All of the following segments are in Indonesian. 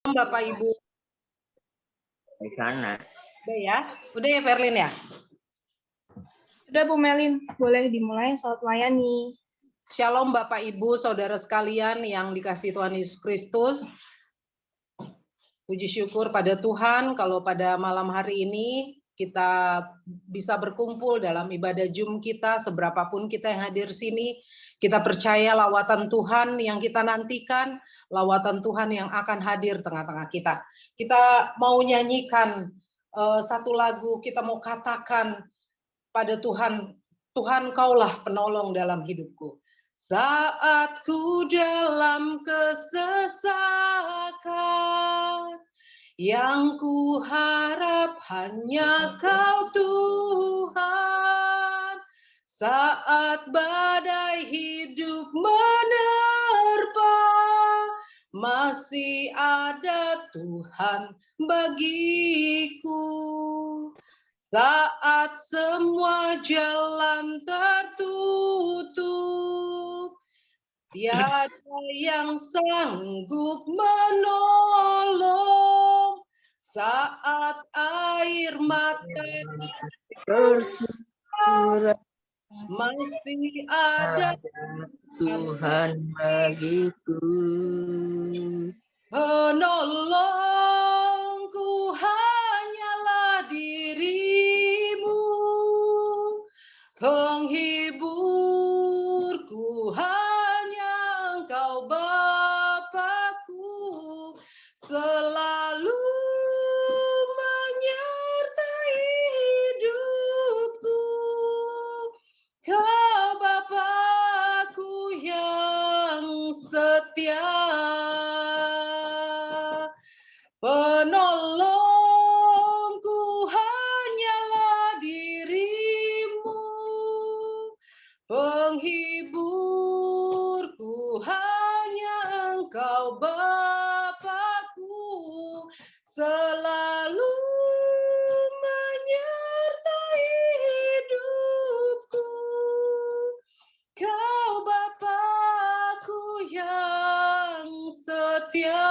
Bapak Ibu. Di sana. Udah ya? Udah ya Verlin ya? Udah Bu Melin, boleh dimulai salat melayani. Shalom Bapak Ibu, saudara sekalian yang dikasihi Tuhan Yesus Kristus. Puji syukur pada Tuhan kalau pada malam hari ini kita bisa berkumpul dalam ibadah Jum kita, seberapapun kita yang hadir sini. Kita percaya lawatan Tuhan yang kita nantikan, lawatan Tuhan yang akan hadir tengah-tengah kita. Kita mau nyanyikan satu lagu, kita mau katakan pada Tuhan, Tuhan kaulah penolong dalam hidupku. Saat ku dalam kesesakan, yang ku harap hanya Kau Tuhan. Saat badai hidup menerpa, masih ada Tuhan bagiku. Saat semua jalan tertutup, tiada yang sanggup menolong. Saat air mata tercurah, masih ada Tuhan bagiku. Penolongku hanyalah dirimu, penghiburku hanya Engkau Bapakku, selalu menyertai hidupku. Kau Bapakku yang setia, penolongku hanyalah dirimu, penghiburku hanya Engkau Bapakku, selalu menyertai hidupku. Kau Bapakku yang setia.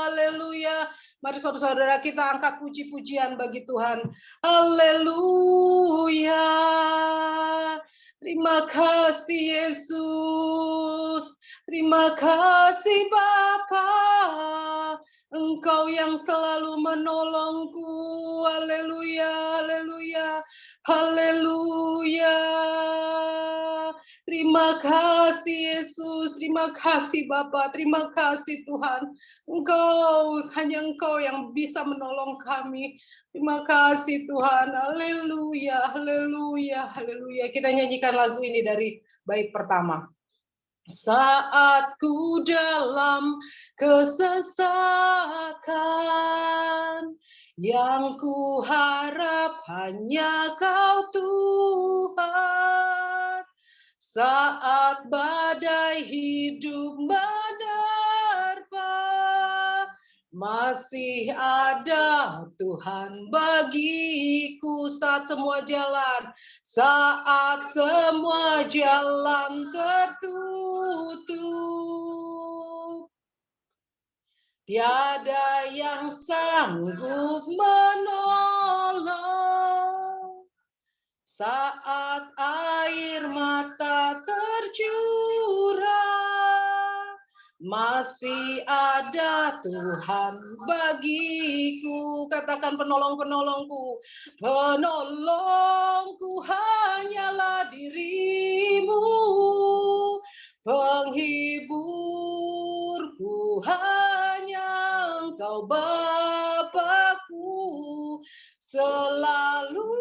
Haleluya. Mari saudara-saudara kita angkat puji-pujian bagi Tuhan. Haleluya. Terima kasih Yesus. Terima kasih Bapa. Engkau yang selalu menolongku. Haleluya, haleluya, haleluya. Terima kasih Yesus, terima kasih Bapa, terima kasih Tuhan. Hanya Engkau yang bisa menolong kami. Terima kasih Tuhan. Haleluya, haleluya, haleluya. Kita nyanyikan lagu ini dari bait pertama. Saat ku dalam kesesakan, yang ku harap hanya Kau Tuhan. Saat badai hidup menerpa, masih ada Tuhan bagiku. Saat semua jalan tertutup, tiada yang sanggup menolong. Saat air mata tercurah, masih ada Tuhan bagiku. Katakan penolong-penolongku. Penolongku hanyalah dirimu, penghiburku hanya Engkau Bapakku, selalu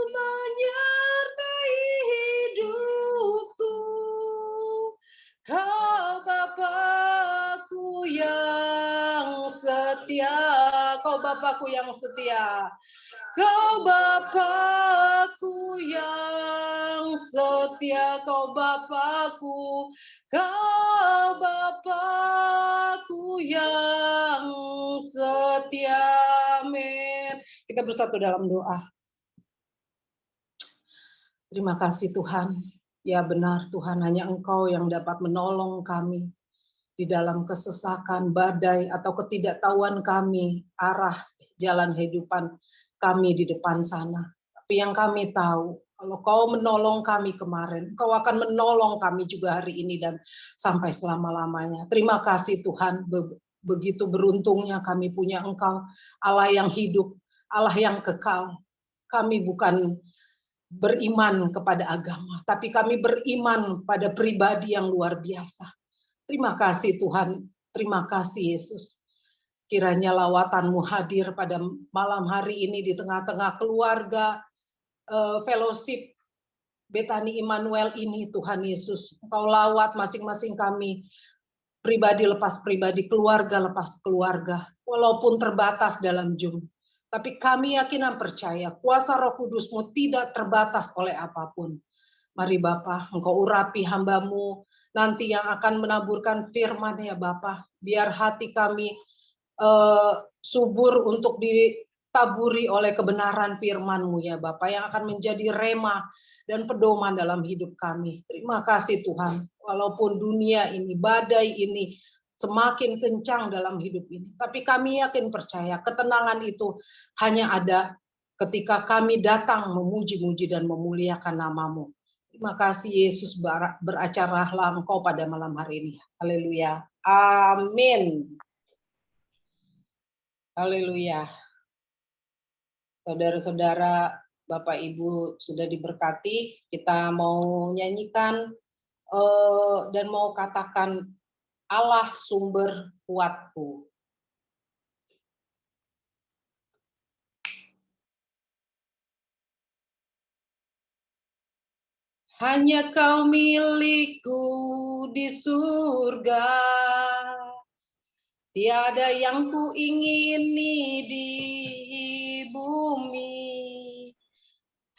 menyertai hidupku. Kau Bapakku yang setia, Kau Bapakku yang setia. Kau Bapakku yang setia, Kau Bapakku, Kau Bapakku yang setia. Amin. Kita bersatu dalam doa. Terima kasih Tuhan. Ya benar Tuhan, hanya Engkau yang dapat menolong kami. di dalam kesesakan, badai, atau ketidaktahuan kami, arah jalan kehidupan kami di depan sana. Tapi yang kami tahu, kalau Kau menolong kami kemarin, Kau akan menolong kami juga hari ini dan sampai selama-lamanya. Terima kasih Tuhan, begitu beruntungnya kami punya Engkau, Allah yang hidup, Allah yang kekal. Kami bukan beriman kepada agama, tapi kami beriman pada pribadi yang luar biasa. Terima kasih Tuhan, terima kasih Yesus. Kiranya lawatan-Mu hadir pada malam hari ini di tengah-tengah keluarga fellowship Betani Immanuel ini, Tuhan Yesus. Engkau lawat masing-masing kami, pribadi lepas pribadi, keluarga lepas keluarga, walaupun terbatas dalam Zoom. Tapi kami yakin dan percaya, kuasa Roh Kudus-Mu tidak terbatas oleh apapun. Mari Bapa, Engkau urapi hamba-Mu, nanti yang akan menaburkan firman ya Bapa, biar hati kami subur untuk ditaburi oleh kebenaran firman-Mu ya Bapa, yang akan menjadi rema dan pedoman dalam hidup kami. Terima kasih Tuhan, walaupun dunia ini, badai ini semakin kencang dalam hidup ini, tapi kami yakin percaya ketenangan itu hanya ada ketika kami datang memuji-muji dan memuliakan nama-Mu. Terima kasih Yesus, beracaralah Engkau pada malam hari ini. Haleluya. Amin. Haleluya. Saudara-saudara, Bapak Ibu sudah diberkati. Kita mau nyanyikan dan mau katakan Allah sumber kuatku. Hanya Kau milikku di surga, tiada yang ku ingini di bumi.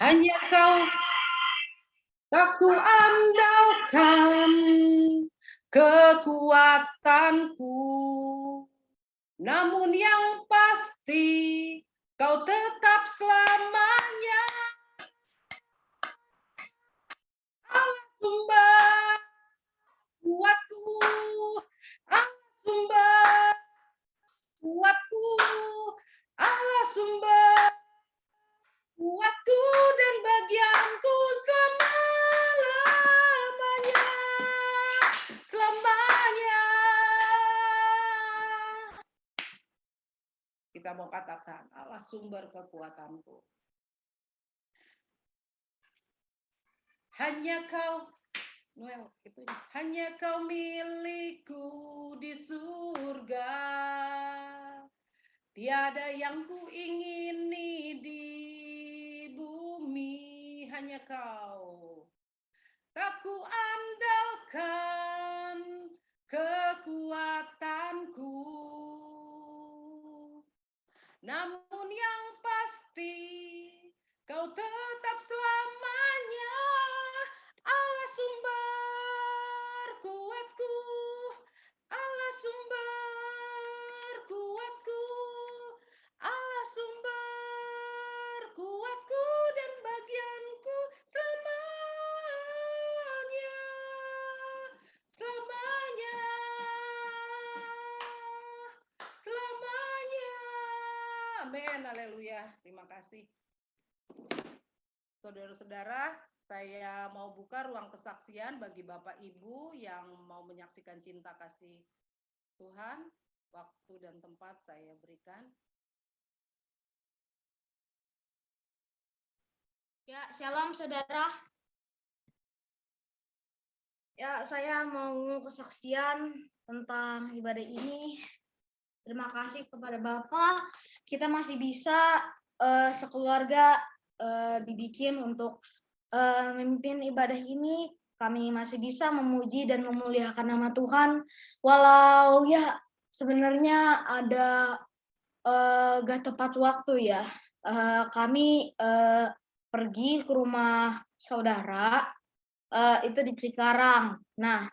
Hanya Kau tak ku andalkan kekuatanku, namun yang pasti Kau tetap selamanya. Allah sumber kuatku, Allah sumber kuatku, Allah sumber kuatku dan bagianku selama-lamanya, selamanya. Kita mau katakan Allah sumber kekuatanku. Hanya Kau, Noel, hanya Kau milikku di surga, tiada yang ku ingini di bumi. Hanya Kau tak ku andalkan kekuatanku, namun yang pasti Kau tetap selamanya. Allah sumber kuatku, Allah sumber kuatku, Allah sumber kuatku dan bagianku selamanya, selamanya, selamanya. Amin, haleluya. Terima kasih. Saudara-saudara, saya mau buka ruang kesaksian bagi Bapak Ibu yang mau menyaksikan cinta kasih Tuhan. Waktu dan tempat saya berikan. Ya, shalom saudara. Ya, saya mau kesaksian tentang ibadah ini. Terima kasih kepada Bapak. Kita masih bisa sekeluarga dibikin untuk memimpin ibadah ini. Kami masih bisa memuji dan memuliakan nama Tuhan. Walau ya sebenarnya ada gak tepat waktu ya. Kami pergi ke rumah saudara itu di Cikarang. Nah,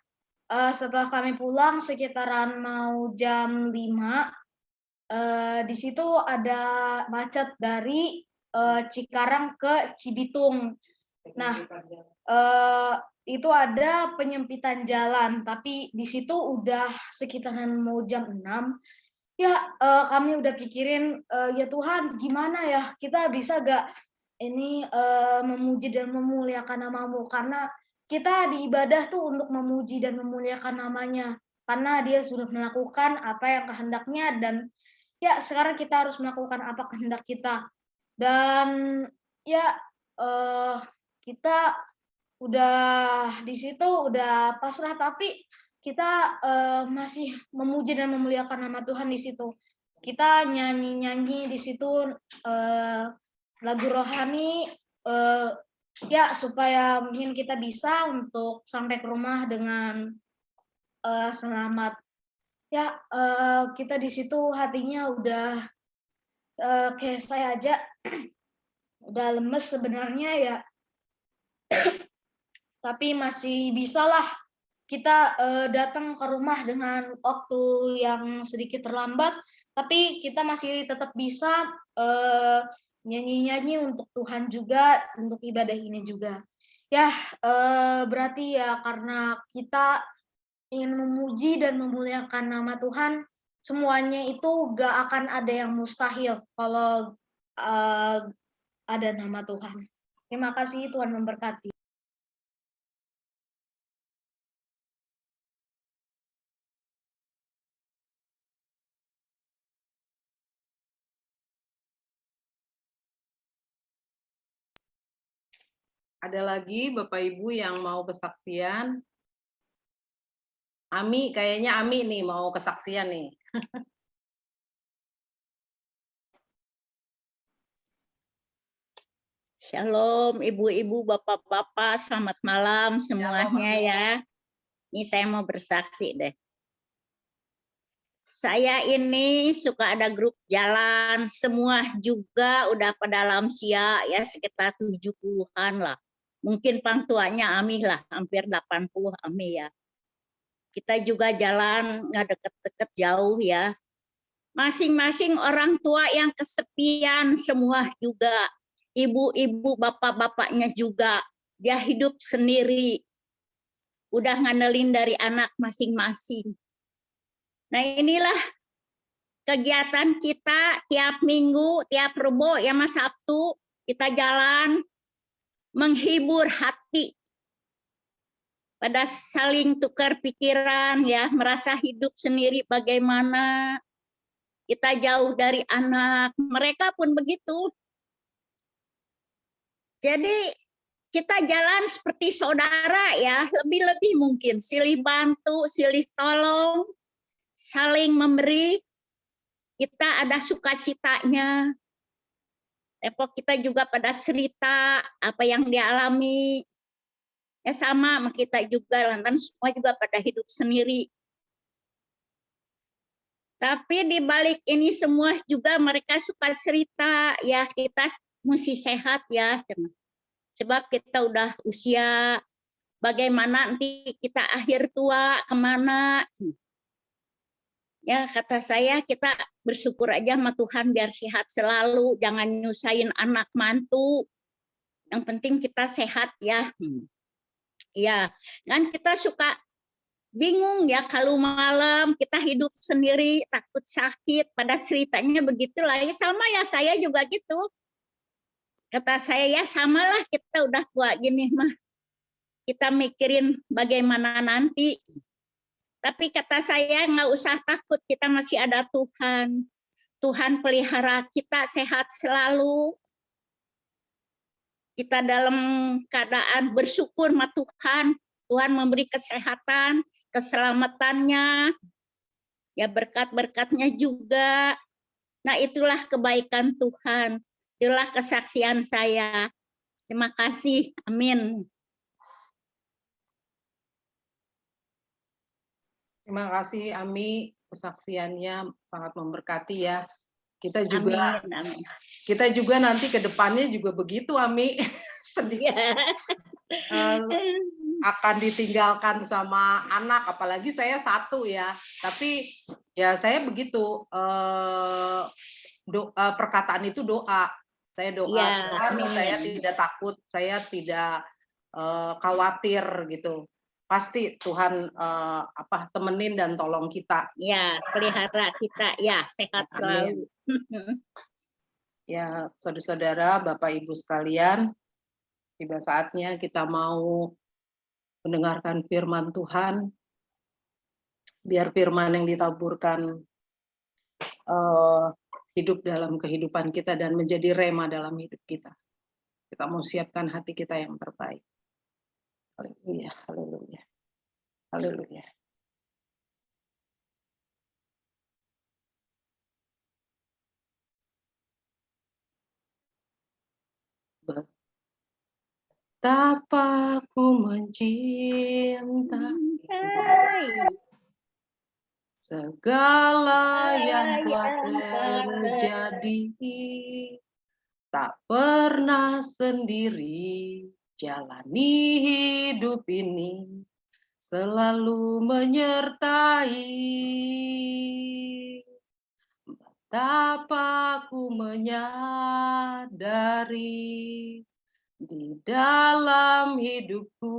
setelah kami pulang sekitaran mau jam 5, di situ ada macet dari Cikarang ke Cibitung. Nah, itu ada penyempitan jalan, tapi di situ udah sekitaran mau jam 6. Ya, kami udah pikirin, ya Tuhan gimana ya, kita bisa gak ini memuji dan memuliakan nama-Mu, karena kita di ibadah tuh untuk memuji dan memuliakan namanya, karena Dia sudah melakukan apa yang kehendaknya, dan ya sekarang kita harus melakukan apa kehendak kita. Dan ya kita udah di situ udah pasrah, tapi kita masih memuji dan memuliakan nama Tuhan di situ. Kita nyanyi-nyanyi di situ lagu rohani, ya supaya mungkin kita bisa untuk sampai ke rumah dengan selamat. Ya, kita di situ hatinya udah kayak saya aja udah lemes sebenarnya ya, tapi masih bisalah kita datang ke rumah dengan waktu yang sedikit terlambat, tapi kita masih tetap bisa nyanyi-nyanyi untuk Tuhan juga, untuk ibadah ini juga. Ya, berarti ya karena kita ingin memuji dan memuliakan nama Tuhan, semuanya itu gak akan ada yang mustahil kalau ada nama Tuhan. Terima kasih, Tuhan memberkati. Ada lagi Bapak Ibu yang mau kesaksian? Ami, kayaknya Ami nih mau kesaksian nih. Shalom, ibu-ibu, bapak-bapak, selamat malam semuanya ya. Ini saya mau bersaksi deh. Saya ini suka ada grup jalan, semua juga udah pada lansia ya, sekitar 70-an lah. Mungkin pang tuanya Ami lah, hampir 80 Ami ya. Kita juga jalan nggak deket-deket jauh ya. Masing-masing orang tua yang kesepian semua juga. Ibu-ibu, bapak-bapaknya juga, dia hidup sendiri, udah ngandelin dari anak masing-masing. Nah inilah kegiatan kita tiap minggu, tiap Rebo, ya Mas Sabtu, kita jalan menghibur hati, pada saling tukar pikiran ya, merasa hidup sendiri bagaimana, kita jauh dari anak, mereka pun begitu. Jadi kita jalan seperti saudara ya, lebih-lebih mungkin silih bantu, silih tolong, saling memberi. Kita ada sukacitanya. Kita juga pada cerita apa yang dialami. Ya sama kita juga, lantas semua juga pada hidup sendiri. Tapi di balik ini semua juga mereka suka cerita, ya kita mesti sehat ya. Sebab kita udah usia, bagaimana nanti kita akhir tua, kemana. Ya kata saya kita bersyukur aja sama Tuhan biar sehat selalu, jangan nyusahin anak mantu. Yang penting kita sehat ya. Ya, kan kita suka bingung ya kalau malam kita hidup sendiri, takut sakit, pada ceritanya begitulah. Ya sama ya, saya juga gitu. Kata saya ya samalah, kita udah tua gini mah. Kita mikirin bagaimana nanti. Tapi kata saya nggak usah takut, kita masih ada Tuhan. Tuhan pelihara kita sehat selalu. Kita dalam keadaan bersyukur sama Tuhan. Tuhan memberi kesehatan, keselamatannya, ya berkat-berkatnya juga. Nah itulah kebaikan Tuhan. Itulah kesaksian saya. Terima kasih. Amin. Terima kasih Ami, kesaksiannya sangat memberkati ya. Kita juga, amin. Kita juga nanti ke depannya juga begitu Ami, sedikit akan ditinggalkan sama anak, apalagi saya satu ya. Tapi ya saya begitu, perkataan itu doa. Saya doa, Tuhan, saya tidak takut, saya tidak khawatir gitu. Pasti Tuhan temenin dan tolong kita. Ya, pelihara kita, ya, sehat selalu. Ya, saudara-saudara, Bapak Ibu sekalian, tiba saatnya kita mau mendengarkan firman Tuhan. Biar firman yang ditaburkan hidup dalam kehidupan kita dan menjadi rema dalam hidup kita. Kita mau siapkan hati kita yang terbaik. Haleluya, haleluya, haleluya. Betapa ku mencintai segala yang telah terjadi, tak pernah sendiri jalani hidup ini, selalu menyertai. Betapa ku menyadari di dalam hidupku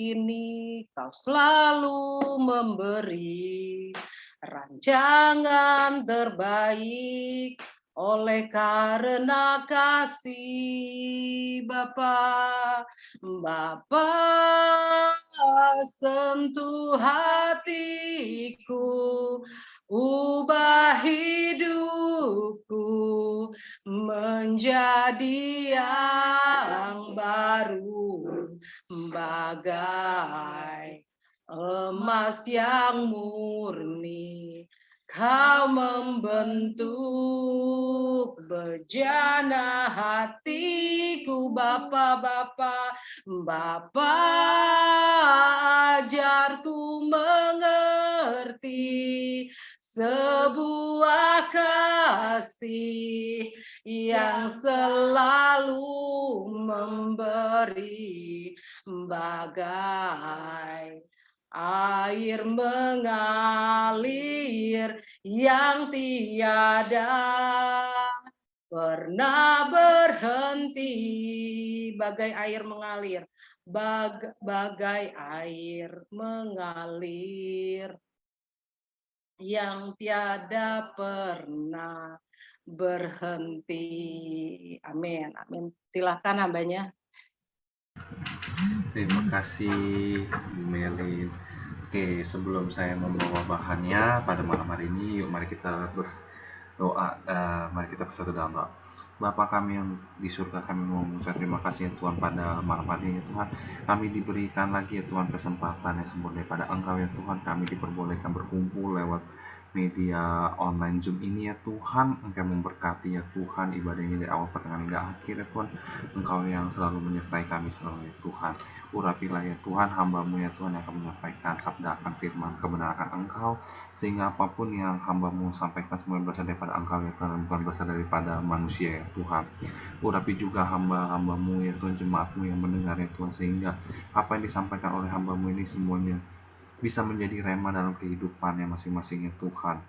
ini kau selalu memberi rancangan terbaik, oleh karena kasih Bapa. Bapa, sentuh hatiku, ubah hidupku menjadi yang baru, bagai emas yang murni. Kau membentuk bejana hatiku, Bapa, Bapa. Bapa, ajarku mengerti sebuah kasih yang selalu memberi, bagai air mengalir yang tiada pernah berhenti, bagai air mengalir, bagai air mengalir yang tiada pernah berhenti. Amin, amin. Silakan hambanya. Terima kasih Bu Melin. Oke, sebelum saya membawa bahannya pada malam hari ini, yuk mari kita berdoa. Mari kita bersatu dalam doa. Bapa kami yang di surga, kami mengucapkan terima kasih ya Tuhan pada malam hari ini Tuhan. Kami diberikan lagi ya Tuhan kesempatan yang sempurna pada Engkau ya Tuhan. Kami diperbolehkan berkumpul lewat media online Zoom ini ya Tuhan. Engkau memberkati ya Tuhan ibadah ini dari awal pertengahan hingga akhir ya Tuhan. Engkau yang selalu menyertai kami selalu ya Tuhan. Urapilah ya Tuhan hamba-Mu ya Tuhan yang akan menyampaikan sabda akan firman kebenaran Engkau, sehingga apapun yang hamba-Mu sampaikan semua berasal daripada Engkau ya Tuhan, bukan berasal daripada manusia ya Tuhan. Urapi juga hamba-hamba-Mu ya Tuhan, jemaat-Mu yang mendengar ya Tuhan, sehingga apa yang disampaikan oleh hamba-Mu ini semuanya bisa menjadi rema dalam kehidupan yang masing-masing ya Tuhan.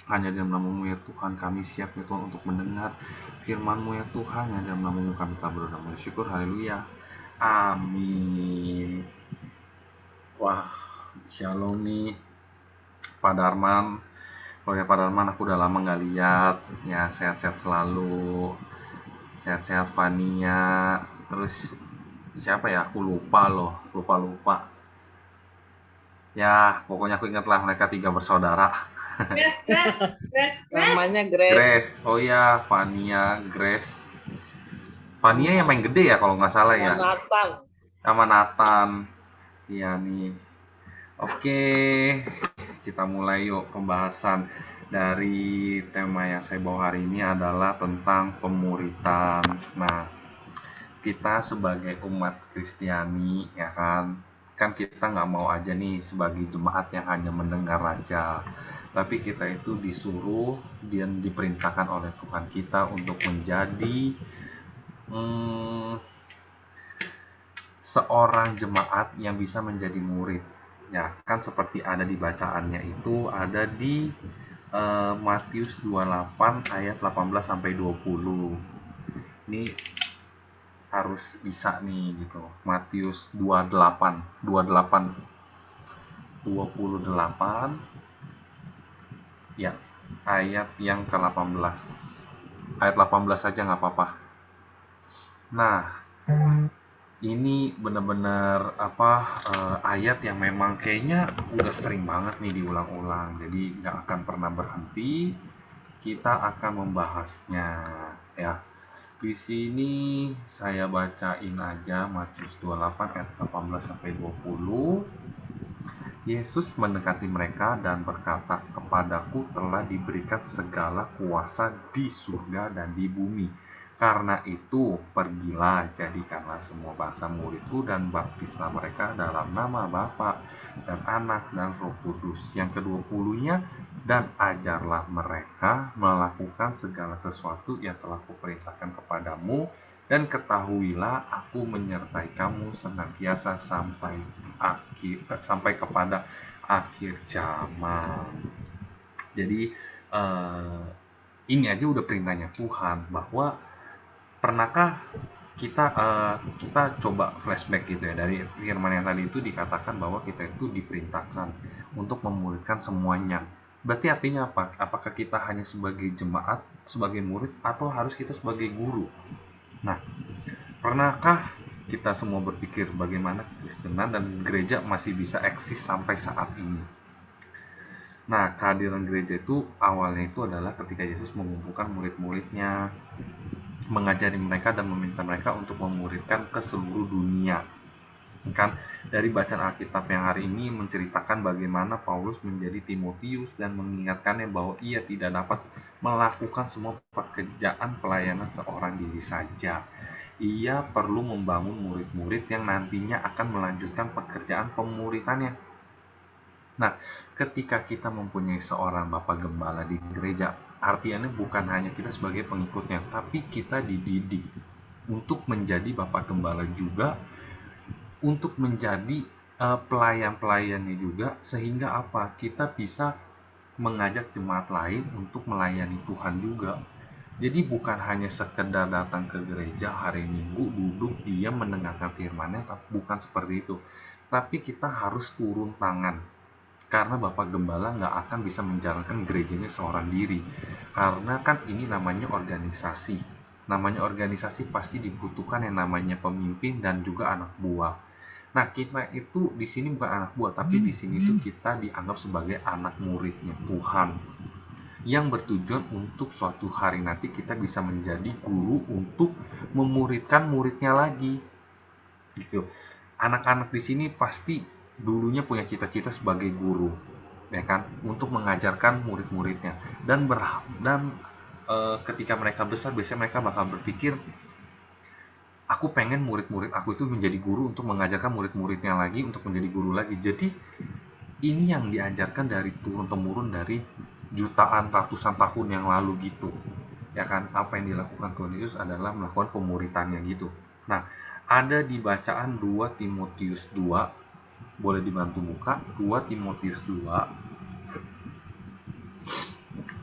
Hanya dalam nama-Mu ya Tuhan kami siap ya Tuhan untuk mendengar firman-Mu ya Tuhan. Hanya dalam nama-Mu kami telah berdoa bersyukur. Haleluya. Amin. Wah, shalom nih Pak Darman. Oh ya Pak Darman, aku udah lama nggak lihat. Ya sehat-sehat selalu. Sehat-sehat Fania. Terus siapa ya? Aku lupa loh. Lupa. Ya, pokoknya aku ingatlah mereka 3 bersaudara. Grace. Namanya Grace. Grace. Oh ya, Fania, Grace. Fania yang main gede ya kalau nggak salah ya. Sama Nathan. Iya nih. Oke, kita mulai yuk pembahasan dari tema yang saya bawa hari ini adalah tentang pemuritan. Nah, kita sebagai umat Kristiani ya kan kita nggak mau aja nih sebagai jemaat yang hanya mendengar aja, tapi kita itu disuruh dan diperintahkan oleh Tuhan kita untuk menjadi seorang jemaat yang bisa menjadi murid. Ya kan seperti ada di bacaannya itu ada di Matius 28 ayat 18 sampai 20. Ini harus bisa nih gitu. Matius 28 ya, ayat yang ke-18. Ayat 18 saja nggak apa-apa. Nah, ini benar-benar ayat yang memang kayaknya udah sering banget nih diulang-ulang. Jadi nggak akan pernah berhenti. Kita akan membahasnya ya. Di sini saya bacain aja Matius 28 ayat 18 sampai 20. Yesus mendekati mereka dan berkata, "Kepadaku telah diberikan segala kuasa di surga dan di bumi. Karena itu, pergilah, jadikanlah semua bangsa muridku dan baptislah mereka dalam nama Bapa dan Anak dan Roh Kudus." Yang ke-20-nya, "Dan ajarlah mereka melakukan segala sesuatu yang telah kuperintahkan kepadamu, dan ketahuilah aku menyertai kamu senantiasa sampai kepada akhir zaman." Jadi ini aja udah perintahnya Tuhan, bahwa pernahkah kita coba flashback gitu ya, dari firman yang tadi itu dikatakan bahwa kita itu diperintahkan untuk memuridkan semuanya. Berarti artinya apa? Apakah kita hanya sebagai jemaat, sebagai murid, atau harus kita sebagai guru? Nah, pernahkah kita semua berpikir bagaimana Kristenan dan gereja masih bisa eksis sampai saat ini? Nah, kehadiran gereja itu awalnya itu adalah ketika Yesus mengumpulkan murid-muridnya, mengajari mereka dan meminta mereka untuk memuridkan ke seluruh dunia. Kan dari bacaan Alkitab yang hari ini menceritakan bagaimana Paulus menjadi Timotius dan mengingatkannya bahwa ia tidak dapat melakukan semua pekerjaan pelayanan seorang diri saja. Ia perlu membangun murid-murid yang nantinya akan melanjutkan pekerjaan pemuridannya. Nah, ketika kita mempunyai seorang Bapak Gembala di gereja, artinya bukan hanya kita sebagai pengikutnya, tapi kita dididik untuk menjadi Bapak Gembala juga, untuk menjadi pelayan-pelayannya juga, sehingga apa? Kita bisa mengajak jemaat lain untuk melayani Tuhan juga. Jadi bukan hanya sekedar datang ke gereja hari Minggu, duduk, diam, mendengarkan firman-Nya, bukan seperti itu. Tapi kita harus turun tangan. Karena Bapak Gembala nggak akan bisa menjalankan gerejanya seorang diri. Karena kan ini namanya organisasi. Namanya organisasi pasti dibutuhkan yang namanya pemimpin dan juga anak buah. Nah, kita itu di sini bukan anak buah, tapi di sini tuh kita dianggap sebagai anak muridnya Tuhan, yang bertujuan untuk suatu hari nanti kita bisa menjadi guru untuk memuridkan muridnya lagi. Gitu. Anak-anak di sini pasti dulunya punya cita-cita sebagai guru, ya kan, untuk mengajarkan murid-muridnya. Dan ketika mereka besar, biasanya mereka bakal berpikir, aku pengen murid-murid aku itu menjadi guru untuk mengajarkan murid-muridnya lagi untuk menjadi guru lagi. Jadi ini yang diajarkan dari turun-temurun dari jutaan, ratusan tahun yang lalu gitu. Ya kan, apa yang dilakukan Tuhan Yesus adalah melakukan pemuritannya gitu. Nah, ada di bacaan 2 Timotius 2, boleh dibantu buka, 2 Timotius 2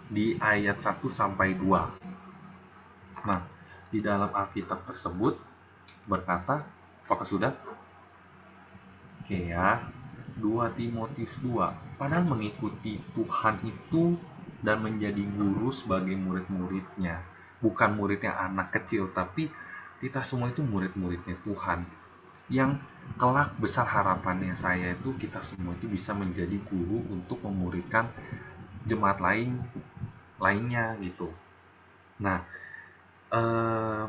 di ayat 1 sampai 2. Nah, di dalam Alkitab tersebut berkata, apakah sudah? Oke ya, 2 Timotius 2. Padahal mengikuti Tuhan itu dan menjadi guru sebagai murid-muridnya. Bukan muridnya anak kecil, tapi kita semua itu murid-muridnya Tuhan. Yang kelak besar harapannya saya itu kita semua itu bisa menjadi guru untuk memuridkan jemaat lainnya gitu. Nah,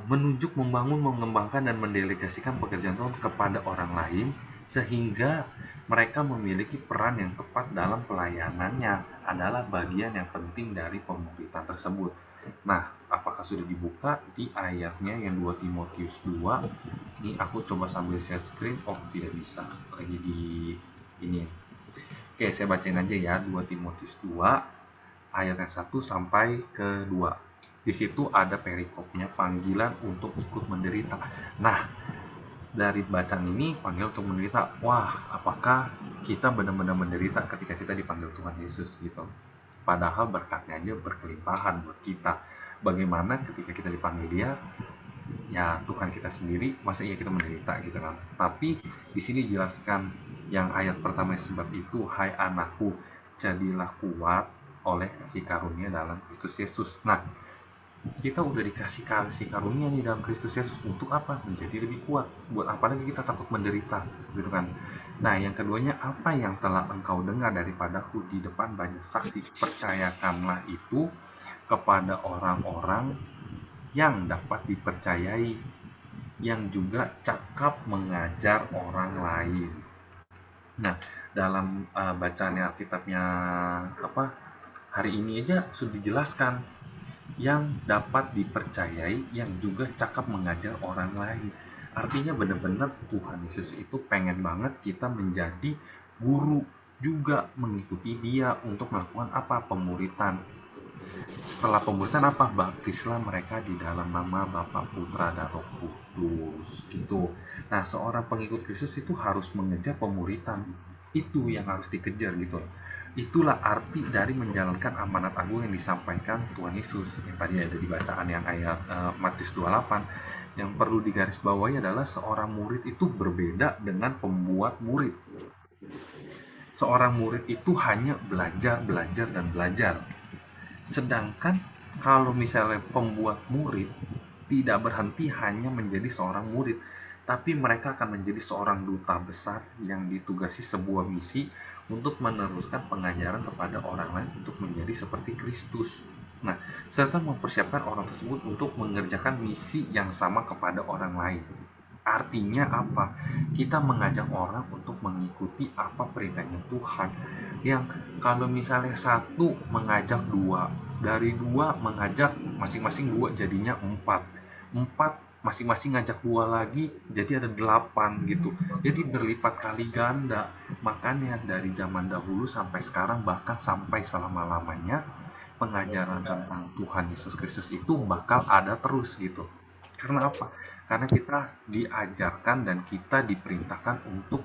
menunjuk, membangun, mengembangkan, dan mendelegasikan pekerjaan Tuhan kepada orang lain, sehingga mereka memiliki peran yang tepat dalam pelayanannya adalah bagian yang penting dari pemuridan tersebut. Nah, apakah sudah dibuka di ayatnya yang 2 Timotius 2? Ini aku coba sambil share screen. Oh, tidak bisa. Lagi di ini. Oke, saya bacain aja ya, 2 Timotius 2 ayat yang 1 sampai ke 2. Di situ ada perikopnya, panggilan untuk ikut menderita. Nah, dari bacaan ini, panggilan untuk menderita. Wah, apakah kita benar-benar menderita ketika kita dipanggil Tuhan Yesus gitu? Padahal berkatnya aja berkelimpahan buat kita. Bagaimana ketika kita dipanggil Dia, ya Tuhan kita sendiri, masa iya kita menderita gitu kan. Tapi di sini dijelaskan yang ayat pertama, sebab itu hai anakku jadilah kuat oleh kasih karunia dalam Kristus Yesus. Nah, kita udah dikasih kasih karunia nih dalam Kristus Yesus, untuk apa? Menjadi lebih kuat. Buat apa lagi kita takut menderita gitu kan. Nah, yang keduanya, apa yang telah engkau dengar daripadaku di depan banyak saksi, percayakanlah itu kepada orang-orang yang dapat dipercayai, yang juga cakap mengajar orang lain. Nah, dalam bacaan Alkitabnya hari ini aja sudah dijelaskan, yang dapat dipercayai, yang juga cakap mengajar orang lain. Artinya benar-benar Tuhan Yesus itu pengen banget kita menjadi guru, juga mengikuti Dia untuk melakukan apa? Pemuritan. Setelah pemuritan apa? Baptislah mereka di dalam nama Bapa, Putra, dan Roh Kudus gitu. Nah, seorang pengikut Kristus itu harus mengejar pemuritan. Itu yang harus dikejar gitu. Itulah arti dari menjalankan amanat agung yang disampaikan Tuhan Yesus. Yang tadi ada di bacaan yang ayat Matius 28. Yang perlu digarisbawahi adalah seorang murid itu berbeda dengan pembuat murid. Seorang murid itu hanya belajar, belajar, dan belajar. Sedangkan kalau misalnya pembuat murid tidak berhenti hanya menjadi seorang murid, tapi mereka akan menjadi seorang duta besar yang ditugasi sebuah misi untuk meneruskan pengajaran kepada orang lain untuk menjadi seperti Kristus. Nah, serta mempersiapkan orang tersebut untuk mengerjakan misi yang sama kepada orang lain. Artinya apa? Kita mengajak orang untuk mengikuti apa perintahnya Tuhan. Yang kalau misalnya satu mengajak dua, dari dua mengajak masing-masing dua jadinya empat masing-masing ngajak dua lagi jadi ada 8 gitu. Jadi berlipat kali ganda. Makanya dari zaman dahulu sampai sekarang, bahkan sampai selama-lamanya, pengajaran tentang Tuhan Yesus Kristus itu bakal ada terus gitu. Karena apa? Karena kita diajarkan dan kita diperintahkan untuk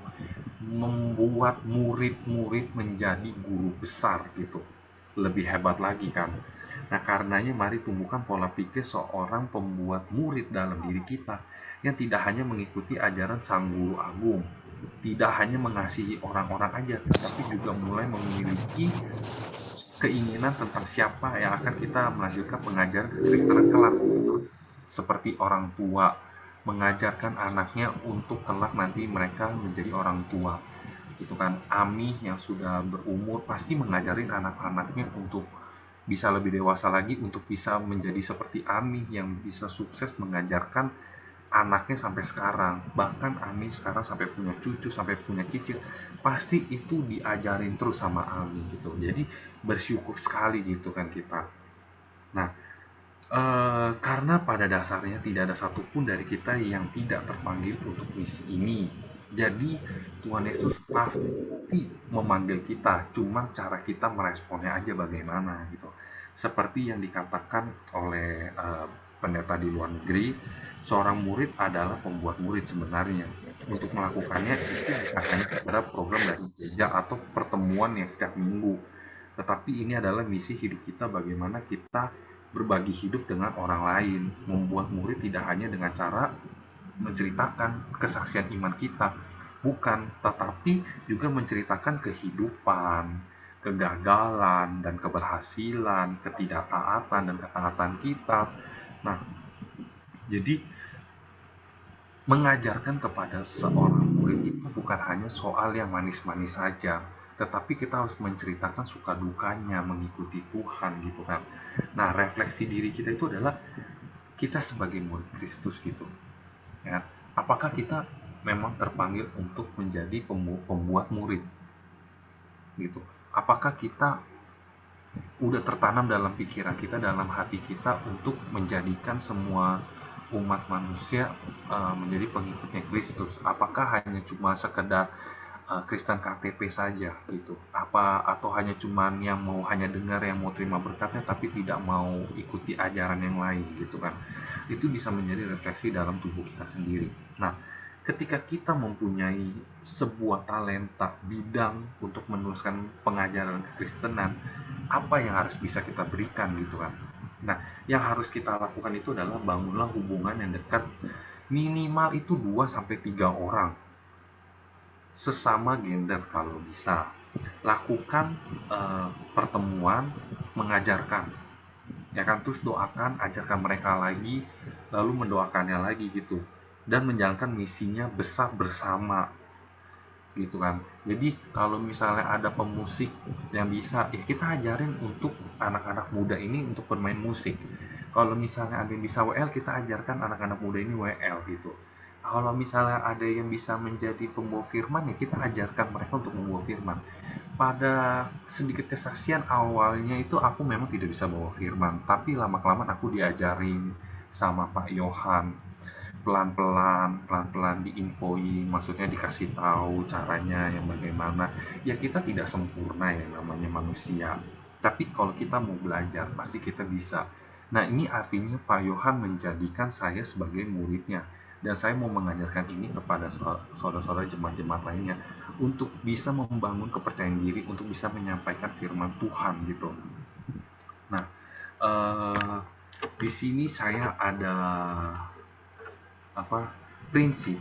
membuat murid-murid menjadi guru besar gitu. Lebih hebat lagi kan. Nah, karenanya mari tumbuhkan pola pikir seorang pembuat murid dalam diri kita, yang tidak hanya mengikuti ajaran sang guru agung, tidak hanya mengasihi orang-orang aja, tapi juga mulai memiliki keinginan tentang siapa yang akan kita melanjutkan pengajaran kekristenan kelak. Seperti orang tua mengajarkan anaknya untuk kelak nanti mereka menjadi orang tua. Itu kan Ami yang sudah berumur pasti mengajarin anak-anaknya untuk bisa lebih dewasa lagi, untuk bisa menjadi seperti Ami yang bisa sukses mengajarkan anaknya sampai sekarang. Bahkan Ami sekarang sampai punya cucu, sampai punya cicit, pasti itu diajarin terus sama Ami gitu. Jadi bersyukur sekali gitu kan kita. Nah, karena pada dasarnya tidak ada satupun dari kita yang tidak terpanggil untuk misi ini. Jadi Tuhan Yesus pasti memanggil kita, cuma cara kita meresponnya aja bagaimana gitu. Seperti yang dikatakan oleh pendeta di luar negeri, seorang murid adalah pembuat murid sebenarnya. Untuk melakukannya itu bukan hanya sekedar program dari gereja atau pertemuan yang setiap minggu, tetapi ini adalah misi hidup kita, bagaimana kita berbagi hidup dengan orang lain. Membuat murid tidak hanya dengan cara menceritakan kesaksian iman kita, bukan, tetapi juga menceritakan kehidupan, kegagalan dan keberhasilan, ketidaktaatan dan ketaatan kita. Nah, jadi mengajarkan kepada seorang murid itu bukan hanya soal yang manis-manis saja, tetapi kita harus menceritakan suka dukanya mengikuti Tuhan gitu kan. Nah, refleksi diri kita itu adalah kita sebagai murid Kristus gitu ya. Apakah kita memang terpanggil untuk menjadi pembuat murid gitu? Apakah kita udah tertanam dalam pikiran kita, dalam hati kita, untuk menjadikan semua umat manusia menjadi pengikutnya Kristus? Apakah hanya cuma sekedar Kristen KTP saja gitu, atau hanya cuman yang mau hanya dengar, yang mau terima berkatnya tapi tidak mau ikuti ajaran yang lain gitu kan. Itu bisa menjadi refleksi dalam tubuh kita sendiri. Nah, ketika kita mempunyai sebuah talenta bidang untuk meneruskan pengajaran kekristenan, apa yang harus bisa kita berikan gitu kan. Nah, yang harus kita lakukan itu adalah bangunlah hubungan yang dekat, minimal itu 2-3 orang, sesama gender kalau bisa. Lakukan pertemuan, mengajarkan, ya kan, terus doakan, ajarkan mereka lagi, lalu mendoakannya lagi gitu, dan menjalankan misinya besar bersama gitu kan. Jadi kalau misalnya ada pemusik yang bisa, ya kita ajarin untuk anak-anak muda ini untuk bermain musik. Kalau misalnya ada yang bisa WL, kita ajarkan anak-anak muda ini WL gitu. Kalau misalnya ada yang bisa menjadi pembawa firman, ya kita ajarkan mereka untuk membawa firman. Pada sedikit kesaksian, awalnya itu aku memang tidak bisa bawa firman, tapi lama-kelamaan aku diajarin sama Pak Yohan, pelan-pelan diinfoi, maksudnya dikasih tahu caranya yang bagaimana. Ya kita tidak sempurna ya, namanya manusia, tapi kalau kita mau belajar pasti kita bisa. Nah, ini artinya Pak Yohan menjadikan saya sebagai muridnya, dan saya mau mengajarkan ini kepada saudara-saudara jemaat-jemaat lainnya untuk bisa membangun kepercayaan diri, untuk bisa menyampaikan firman Tuhan gitu. Nah, di sini saya ada prinsip,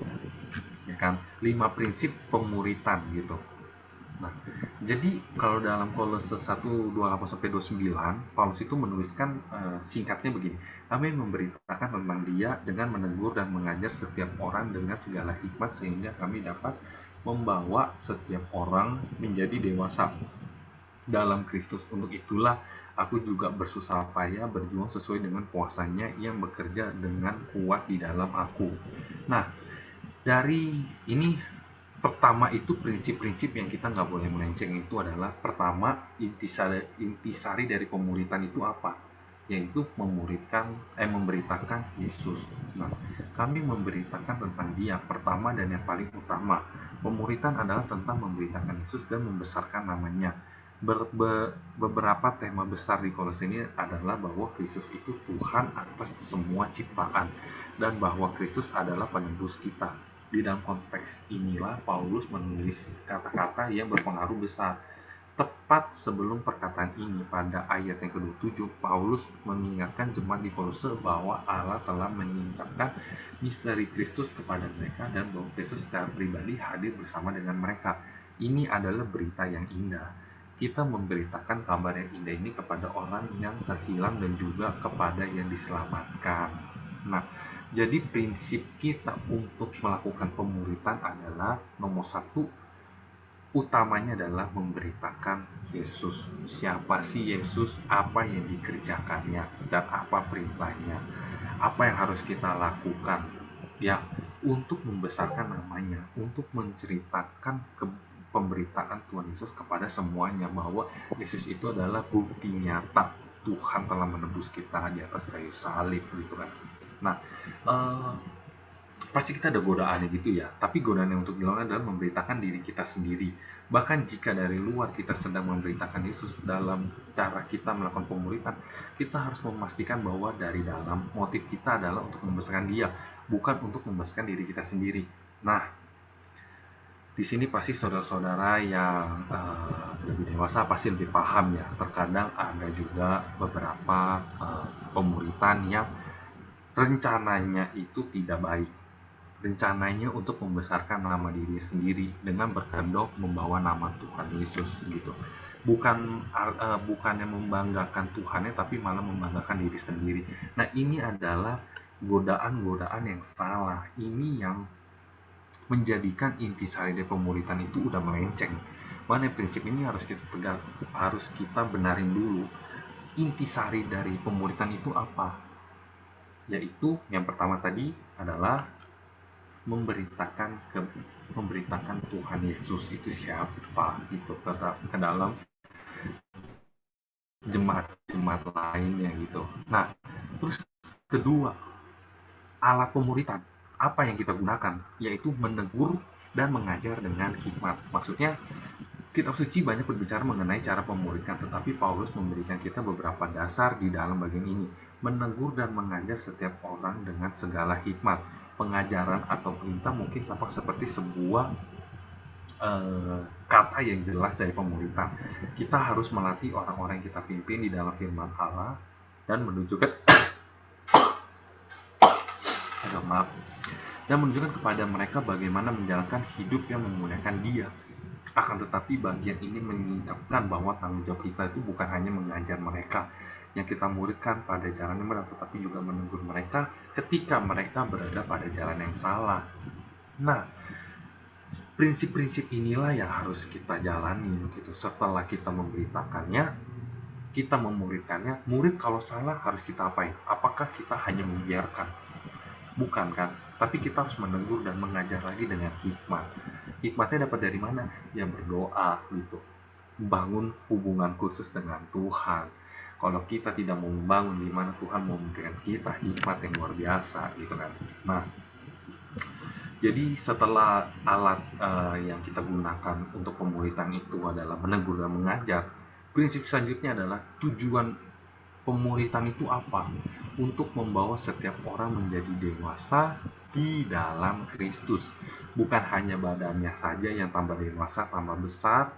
ya kan, 5 prinsip pemuritan gitu. Nah, jadi kalau dalam Kolose 1:28-29, Paulus itu menuliskan singkatnya begini: kami memberitakan tentang Dia dengan menegur dan mengajar setiap orang dengan segala hikmat, sehingga kami dapat membawa setiap orang menjadi dewasa dalam Kristus. Untuk itulah aku juga bersusah payah berjuang sesuai dengan kuasanya yang bekerja dengan kuat di dalam aku. Nah, dari ini pertama itu prinsip-prinsip yang kita nggak boleh melenceng itu adalah, pertama, intisari dari pemuritan itu apa? Yaitu memberitakan Yesus. Nah, kami memberitakan tentang Dia, pertama dan yang paling utama. Pemuritan adalah tentang memberitakan Yesus dan membesarkan namanya. Beberapa tema besar di Kolose ini adalah bahwa Kristus itu Tuhan atas semua ciptaan, dan bahwa Kristus adalah penebus kita. Di dalam konteks inilah Paulus menulis kata-kata yang berpengaruh besar. Tepat sebelum perkataan ini, pada ayat yang ke-27, Paulus mengingatkan jemaat di Kolose bahwa Allah telah menyingkapkan misteri Kristus kepada mereka, dan bahwa Kristus secara pribadi hadir bersama dengan mereka. Ini adalah berita yang indah. Kita memberitakan kabar yang indah ini kepada orang yang terhilang dan juga kepada yang diselamatkan. Nah, jadi prinsip kita untuk melakukan pemuritan adalah, nomor 1, utamanya adalah memberitakan Yesus. Siapa sih Yesus, apa yang dikerjakannya, dan apa perintahnya, apa yang harus kita lakukan ya untuk membesarkan namanya, untuk menceritakan pemberitaan Tuhan Yesus kepada semuanya, bahwa Yesus itu adalah bukti nyata Tuhan telah menebus kita di atas kayu salib gitu kan. Nah, pasti kita ada godaannya gitu ya, tapi godaan yang untuk dilawan adalah memberitakan diri kita sendiri. Bahkan jika dari luar kita sedang memberitakan Yesus, dalam cara kita melakukan pemuritan, kita harus memastikan bahwa dari dalam motif kita adalah untuk membesarkan Dia, bukan untuk membesarkan diri kita sendiri. Nah, di sini pasti saudara-saudara yang lebih dewasa pasti lebih paham ya. Terkadang ada juga beberapa pemuritan yang rencananya itu tidak baik. Rencananya untuk membesarkan nama diri sendiri dengan berkedok membawa nama Tuhan Yesus gitu. Bukan yang membanggakan Tuhannya, tapi malah membanggakan diri sendiri. Nah, ini adalah godaan-godaan yang salah. Ini yang menjadikan intisari dari pemuritan itu udah melenceng. Mana prinsip ini harus kita benarin dulu. Intisari dari pemuritan itu apa? Yaitu yang pertama tadi adalah memberitakan Tuhan Yesus itu siapa, itu ke dalam jemaat lainnya gitu. Nah, terus kedua, alat pemuritan apa yang kita gunakan, yaitu menegur dan mengajar dengan hikmat. Maksudnya, kitab suci banyak berbicara mengenai cara pemuritan, tetapi Paulus memberikan kita beberapa dasar di dalam bagian ini. Menegur dan mengajar setiap orang dengan segala hikmat. Pengajaran atau perintah mungkin tampak seperti sebuah kata yang jelas dari pemuritan. Kita harus melatih orang-orang yang kita pimpin di dalam firman Allah dan menunjukkan maaf, dan menunjukkan kepada mereka bagaimana menjalankan hidup yang memuliakan Dia. Akan tetapi bagian ini menyingkapkan bahwa tanggung jawab kita itu bukan hanya mengajar mereka yang kita muridkan pada jalan yang benar, tetapi juga menegur mereka ketika mereka berada pada jalan yang salah. Nah, prinsip-prinsip inilah yang harus kita jalani gitu. Setelah kita memberitakannya, kita memuridkannya, murid kalau salah harus kita apain? Apakah kita hanya membiarkan? Bukan kan? Tapi kita harus menegur dan mengajar lagi dengan hikmat. Hikmatnya dapat dari mana? Ya berdoa gitu. Bangun hubungan khusus dengan Tuhan. Kalau kita tidak mau membangun, gimana Tuhan mau memberikan kita hikmat yang luar biasa gitu kan. Nah, jadi setelah alat yang kita gunakan untuk pemuritan itu adalah menegur dan mengajar, prinsip selanjutnya adalah tujuan pemuritan itu apa? Untuk membawa setiap orang menjadi dewasa di dalam Kristus. Bukan hanya badannya saja yang tambah dewasa, tambah besar,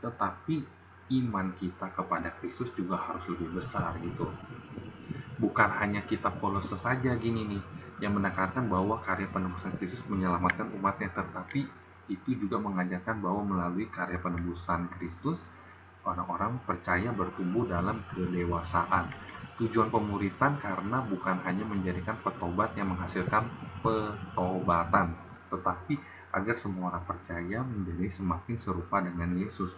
tetapi iman kita kepada Kristus juga harus lebih besar gitu. Bukan hanya kitab Kolose saja gini nih, yang menekankan bahwa karya penebusan Kristus menyelamatkan umatnya, tetapi itu juga mengajarkan bahwa melalui karya penebusan Kristus, orang-orang percaya bertumbuh dalam kedewasaan. Tujuan pemuritan karena bukan hanya menjadikan petobat yang menghasilkan petobatan, tetapi agar semua orang percaya menjadi semakin serupa dengan Yesus.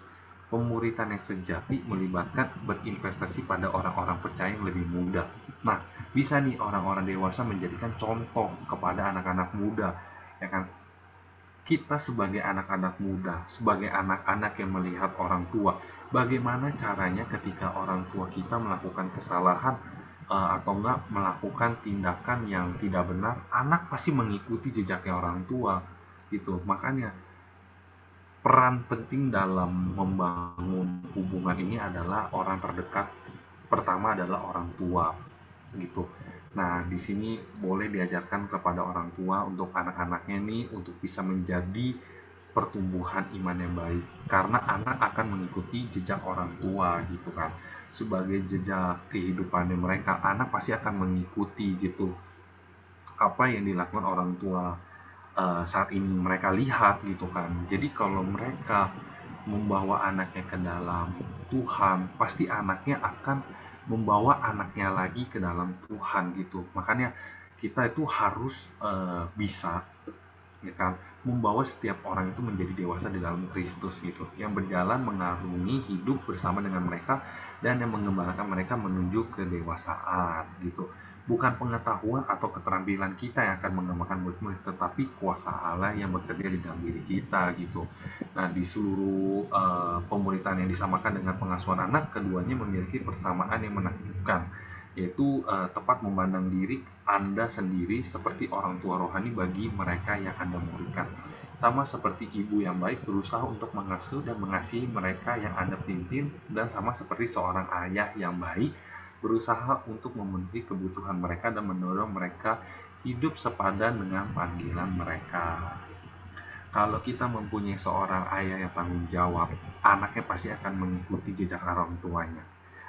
Pemuritan yang sejati melibatkan berinvestasi pada orang-orang percaya yang lebih muda. Nah, bisa nih orang-orang dewasa menjadikan contoh kepada anak-anak muda, ya kan? Kita sebagai anak-anak muda, sebagai anak-anak yang melihat orang tua, bagaimana caranya ketika orang tua kita melakukan kesalahan atau enggak melakukan tindakan yang tidak benar, anak pasti mengikuti jejaknya orang tua gitu. Makanya peran penting dalam membangun hubungan ini adalah orang terdekat. Pertama adalah orang tua gitu. Nah, di sini boleh diajarkan kepada orang tua untuk anak-anaknya nih untuk bisa menjadi pertumbuhan iman yang baik, karena anak akan mengikuti jejak orang tua gitu kan. Sebagai jejak kehidupannya mereka, anak pasti akan mengikuti gitu apa yang dilakukan orang tua saat ini mereka lihat gitu kan. Jadi kalau mereka membawa anaknya ke dalam Tuhan, pasti anaknya akan membawa anaknya lagi ke dalam Tuhan gitu. Makanya kita itu harus bisa ya kan membawa setiap orang itu menjadi dewasa di dalam Kristus gitu, yang berjalan mengarungi hidup bersama dengan mereka dan yang mengembalakan mereka menuju kedewasaan gitu. Bukan pengetahuan atau keterampilan kita yang akan mengembangkan murid-murid, tetapi kuasa Allah yang bekerja di dalam diri kita gitu. Nah, di seluruh pemuritan yang disamakan dengan pengasuhan anak, keduanya memiliki persamaan yang menakjubkan, yaitu tepat memandang diri Anda sendiri seperti orang tua rohani bagi mereka yang Anda muridkan. Sama seperti ibu yang baik berusaha untuk mengasuh dan mengasihi mereka yang Anda pimpin, dan sama seperti seorang ayah yang baik berusaha untuk memenuhi kebutuhan mereka dan mendorong mereka hidup sepadan dengan panggilan mereka. Kalau kita mempunyai seorang ayah yang tanggung jawab, anaknya pasti akan mengikuti jejak orang tuanya.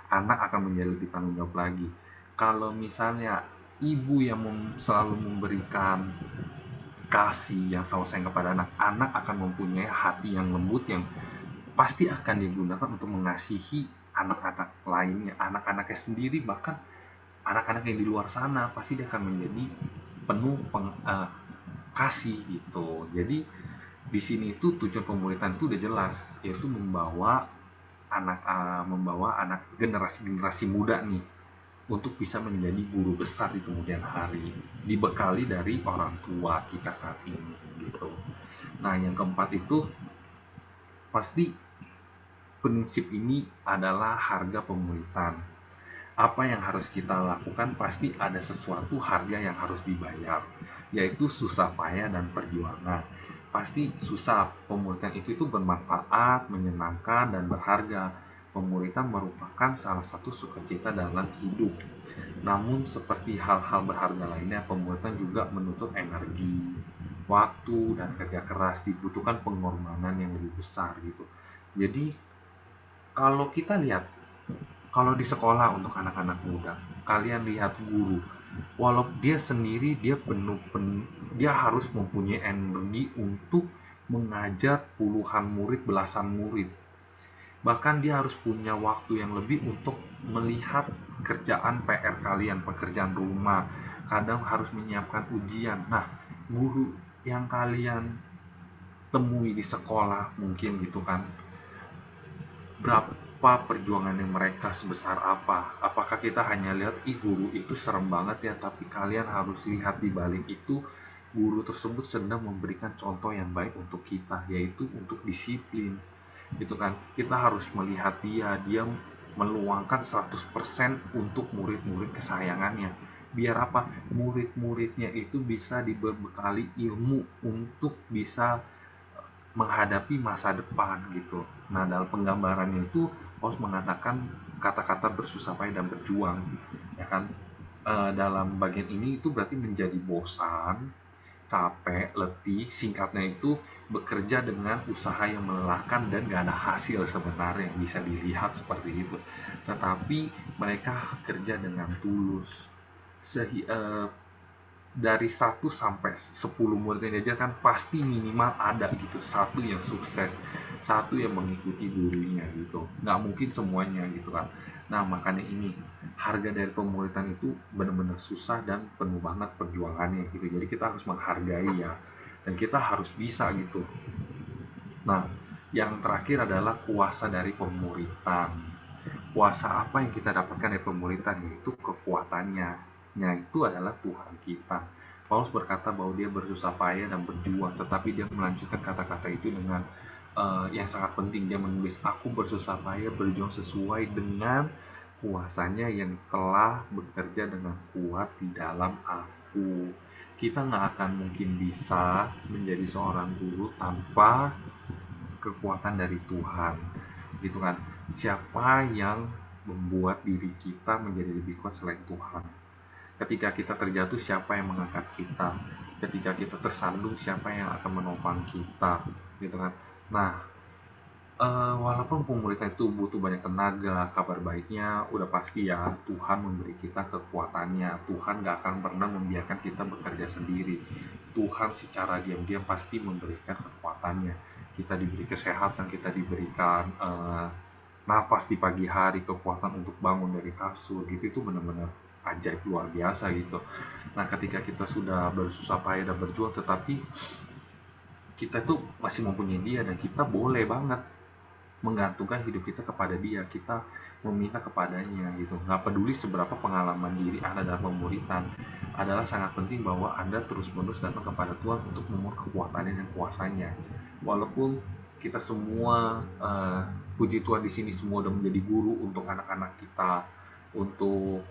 Anak akan menjadi lebih tanggung jawab lagi. Kalau misalnya ibu yang selalu memberikan kasih yang selalu sayang kepada anak, anak akan mempunyai hati yang lembut yang pasti akan digunakan untuk mengasihi anak-anak lainnya, anak-anaknya sendiri, bahkan anak-anak yang di luar sana pasti dia akan menjadi penuh kasih gitu. Jadi di sini itu tujuan pemuritan itu udah jelas, yaitu membawa anak generasi muda nih untuk bisa menjadi guru besar di kemudian hari, dibekali dari orang tua kita saat ini gitu. Nah, yang keempat itu pasti prinsip ini adalah harga pemuritan. Apa yang harus kita lakukan, pasti ada sesuatu harga yang harus dibayar, yaitu susah payah dan perjuangan. Pasti susah, pemuritan itu bermanfaat, menyenangkan, dan berharga. Pemuritan merupakan salah satu sukacita dalam hidup. Namun seperti hal-hal berharga lainnya, pemuritan juga menuntut energi, waktu, dan kerja keras. Dibutuhkan pengorbanan yang lebih besar gitu. Jadi kalau kita lihat Kalau di sekolah untuk anak-anak muda, kalian lihat guru, walaupun dia sendiri dia harus mempunyai energi untuk mengajar puluhan murid, belasan murid. Bahkan dia harus punya waktu yang lebih untuk melihat kerjaan PR kalian, pekerjaan rumah. Kadang harus menyiapkan ujian. Nah, guru yang kalian temui di sekolah mungkin gitu kan, berapa perjuangannya mereka sebesar apa? Apakah kita hanya lihat, guru itu serem banget ya, tapi kalian harus lihat di balik itu, guru tersebut sedang memberikan contoh yang baik untuk kita, yaitu untuk disiplin. Gitu kan, kita harus melihat dia meluangkan 100% untuk murid-murid kesayangannya. Biar apa? Murid-muridnya itu bisa dibekali ilmu untuk bisa menghadapi masa depan gitu. Nah, dalam penggambarannya itu Paulus mengatakan kata-kata bersusah payah dan berjuang, ya kan? Dalam bagian ini itu berarti menjadi bosan, capek, letih, singkatnya itu bekerja dengan usaha yang melelahkan dan gak ada hasil sebenarnya, bisa dilihat seperti itu. Tetapi mereka kerja dengan tulus. Dari 1 sampai 10 murid yang diajar kan pasti minimal ada gitu, satu yang sukses, satu yang mengikuti gurunya gitu. Nggak mungkin semuanya gitu kan. Nah, makanya ini harga dari pemuridan itu benar-benar susah dan penuh banget perjuangannya gitu. Jadi kita harus menghargai ya, dan kita harus bisa gitu. Nah, yang terakhir adalah kuasa dari pemuridan. Kuasa apa yang kita dapatkan dari pemuridan? Yaitu kekuatannya. Itu adalah Tuhan kita. Paulus berkata bahwa dia bersusah payah dan berjuang, tetapi dia melanjutkan kata-kata itu dengan yang sangat penting. Dia menulis, aku bersusah payah berjuang sesuai dengan kuasanya yang telah bekerja dengan kuat di dalam aku. Kita nggak akan mungkin bisa menjadi seorang guru tanpa kekuatan dari Tuhan, gitu kan. Siapa yang membuat diri kita menjadi lebih kuat selain Tuhan? Ketika kita terjatuh, siapa yang mengangkat kita? Ketika kita tersandung, siapa yang akan menopang kita? Gitu kan. Nah, walaupun pemuridan itu butuh banyak tenaga, kabar baiknya udah pasti ya, Tuhan memberi kita kekuatannya. Tuhan gak akan pernah membiarkan kita bekerja sendiri. Tuhan secara diam-diam pasti memberikan kekuatannya. Kita diberi kesehatan, kita diberikan nafas di pagi hari, kekuatan untuk bangun dari kasur gitu, itu benar-benar ajaib luar biasa gitu. Nah, ketika kita sudah bersusah payah dan berjuang, tetapi kita tuh masih mempunyai dia, dan kita boleh banget menggantungkan hidup kita kepada dia, kita meminta kepadanya gitu. Nggak peduli seberapa pengalaman diri Anda dalam pemuridan, adalah sangat penting bahwa Anda terus-menerus datang kepada Tuhan untuk memohon kekuatannya dan kuasanya. Walaupun kita semua, puji Tuhan di sini semua udah menjadi guru untuk anak-anak kita, untuk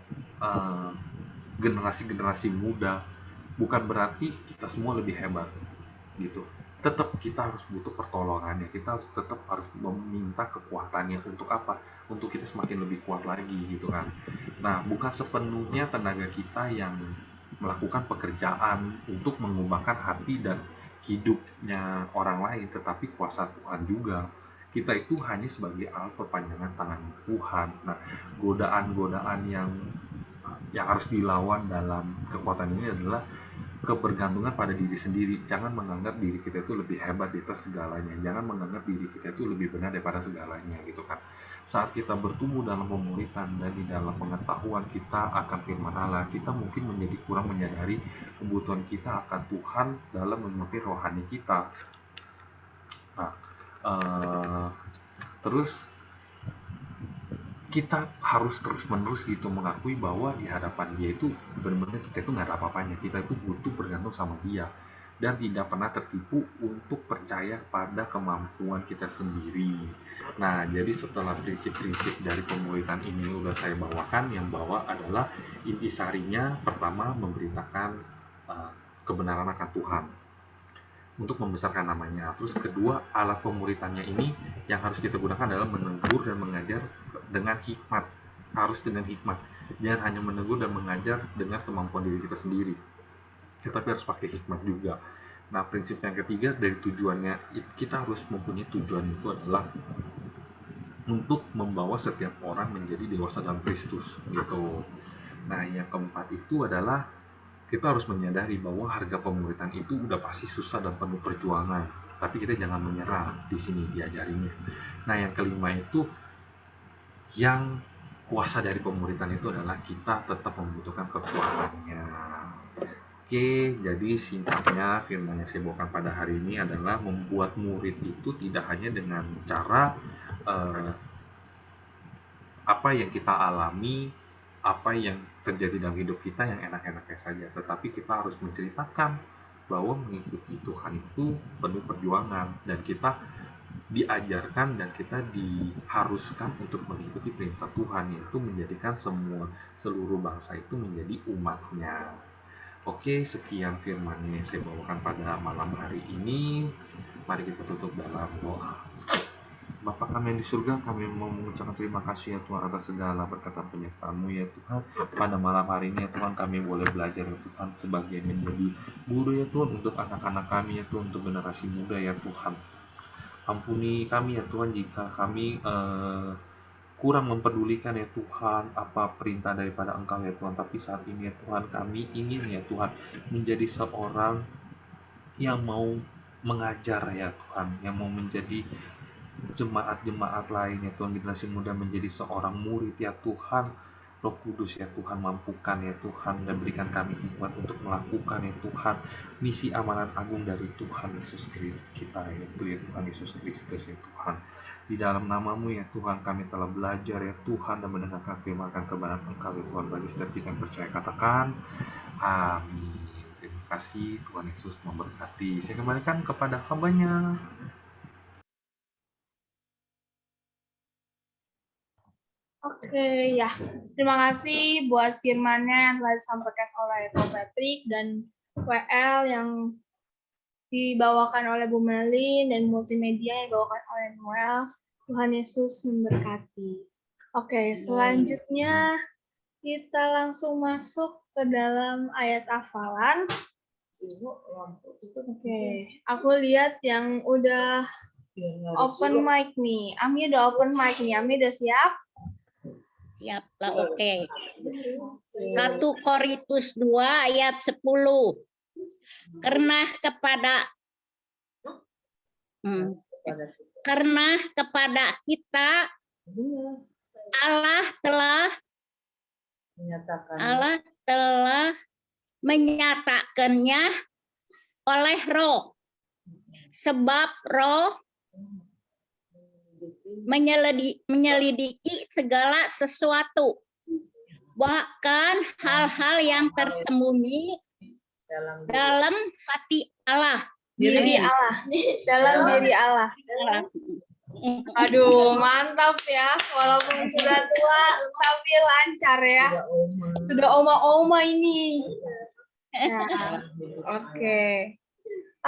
generasi-generasi muda, bukan berarti kita semua lebih hebat gitu. Tetap kita harus butuh pertolongannya, kita tetap harus meminta kekuatannya. Untuk apa? Untuk kita semakin lebih kuat lagi gitu kan. Nah, bukan sepenuhnya tenaga kita yang melakukan pekerjaan untuk mengubahkan hati dan hidupnya orang lain, tetapi kuasa Tuhan juga. Kita itu hanya sebagai alat perpanjangan tangan Tuhan. Nah, godaan-godaan yang harus dilawan dalam kekuatan ini adalah kebergantungan pada diri sendiri. Jangan menganggap diri kita itu lebih hebat di atas segalanya. Jangan menganggap diri kita itu lebih benar daripada segalanya gitu kan. Saat kita bertumbuh dalam pemuridan dan di dalam pengetahuan kita akan firman Allah, kita mungkin menjadi kurang menyadari kebutuhan kita akan Tuhan dalam mengerti rohani kita. Nah, terus kita harus terus-menerus gitu mengakui bahwa di hadapan dia itu benar-benar kita itu nggak ada apa-apanya. Kita itu butuh bergantung sama dia, dan tidak pernah tertipu untuk percaya pada kemampuan kita sendiri. Nah, jadi setelah prinsip-prinsip dari pemuridan ini udah saya bawakan, yang bawa adalah intisarinya. Pertama, memberitakan kebenaran akan Tuhan untuk membesarkan namanya. Terus kedua, alat pemuridannya ini yang harus kita gunakan adalah menegur dan mengajar dengan hikmat. Harus dengan hikmat. Jangan hanya menegur dan mengajar dengan kemampuan diri kita sendiri, tetapi harus pakai hikmat juga. Nah, prinsip yang ketiga dari tujuannya, kita harus mempunyai tujuan itu adalah untuk membawa setiap orang menjadi dewasa dalam Kristus gitu. Nah, yang keempat itu adalah kita harus menyadari bahwa harga pemuritan itu udah pasti susah dan penuh perjuangan. Tapi kita jangan menyerah, di sini diajarinya. Nah, yang kelima itu, yang kuasa dari pemuritan itu adalah kita tetap membutuhkan kekuatannya. Oke, jadi singkatnya firman yang saya bawakan pada hari ini adalah membuat murid itu tidak hanya dengan cara apa yang kita alami, apa yang terjadi dalam hidup kita yang enak-enaknya saja, tetapi kita harus menceritakan bahwa mengikuti Tuhan itu penuh perjuangan, dan kita diajarkan dan kita diharuskan untuk mengikuti perintah Tuhan, yaitu menjadikan seluruh bangsa itu menjadi umatnya. Oke, sekian firman yang saya bawakan pada malam hari ini. Mari kita tutup dalam doa. Bapa kami yang di surga, kami mau mengucapkan terima kasih ya Tuhan atas segala berkat dan penyertaan-Mu ya Tuhan. Pada malam hari ini ya Tuhan, kami boleh belajar ya Tuhan sebagai menjadi guru ya Tuhan untuk anak-anak kami ya Tuhan, untuk generasi muda ya Tuhan. Ampuni kami ya Tuhan jika kami kurang mempedulikan ya Tuhan apa perintah daripada Engkau ya Tuhan. Tapi saat ini ya Tuhan, kami ingin ya Tuhan menjadi seorang yang mau mengajar ya Tuhan, yang mau menjadi jemaat-jemaat lain ya Tuhan, generasi muda menjadi seorang murid ya Tuhan. Roh Kudus ya Tuhan, mampukan ya Tuhan, dan berikan kami hikmat untuk melakukan ya Tuhan misi amanat agung dari Tuhan Yesus kita, yaitu ya Tuhan Yesus Kristus ya Tuhan. Di dalam nama-Mu ya Tuhan, kami telah belajar ya Tuhan dan mendengarkan firman kebenaran Engkau ya Tuhan. Bagi setiap kita yang percaya, katakan amin. Terima kasih, Tuhan Yesus memberkati. Saya kembalikan kepada hamba-Nya. Oke, ya. Terima kasih buat firman-Nya yang telah disampaikan oleh Pak Patrick dan WL yang dibawakan oleh Bu Melin dan multimedia yang dibawakan oleh Noel. Tuhan Yesus memberkati. Oke, selanjutnya kita langsung masuk ke dalam ayat hafalan. Oke, aku lihat yang udah open mic nih. Ami udah open mic nih. Ami udah siap? Siap lah, oke. 1 Korintus 2 ayat 10. Karena kepada kita Allah telah menyatakannya oleh Roh. Sebab Roh menyelidiki segala sesuatu, bahkan hal-hal yang tersembunyi dalam hati Allah. Diri Allah. Dalam diri Allah. Aduh, mantap ya. Walaupun sudah tua, tapi lancar ya. Sudah oma-oma ini. Nah,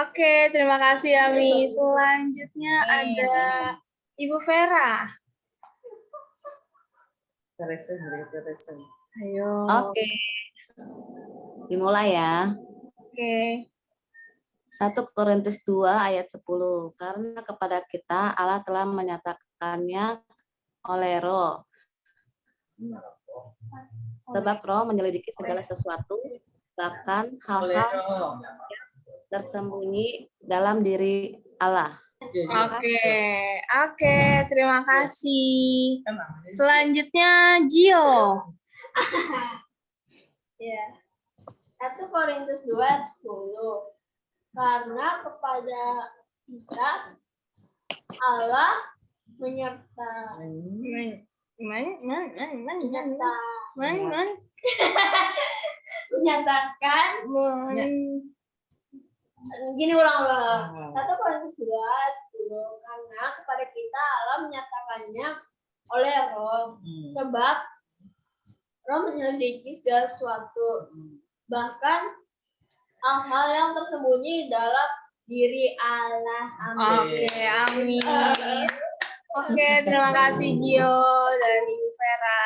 Oke, terima kasih Ami. Selanjutnya ada Ibu Vera. Ayo. Oke. Dimulai ya. Oke. 1 Korintus 2 ayat 10. Karena kepada kita Allah telah menyatakannya oleh Roh. Sebab Roh menyelidiki segala sesuatu, bahkan hal-hal tersembunyi dalam diri Allah. Oke, terima kasih. Selanjutnya Gio. Ya. 1 Korintus 2 ayat 10. Karena kepada kita Allah menyatakan gini, ulang-ulang. 1 Korintus 2 ayat 10. Karena kepada kita Allah menyatakannya oleh Roh. Sebab Roh menyelidiki segala sesuatu, bahkan hal-hal yang tersembunyi dalam diri Allah. Amin. Oke, amin. Oke, terima kasih Gio dari Vera.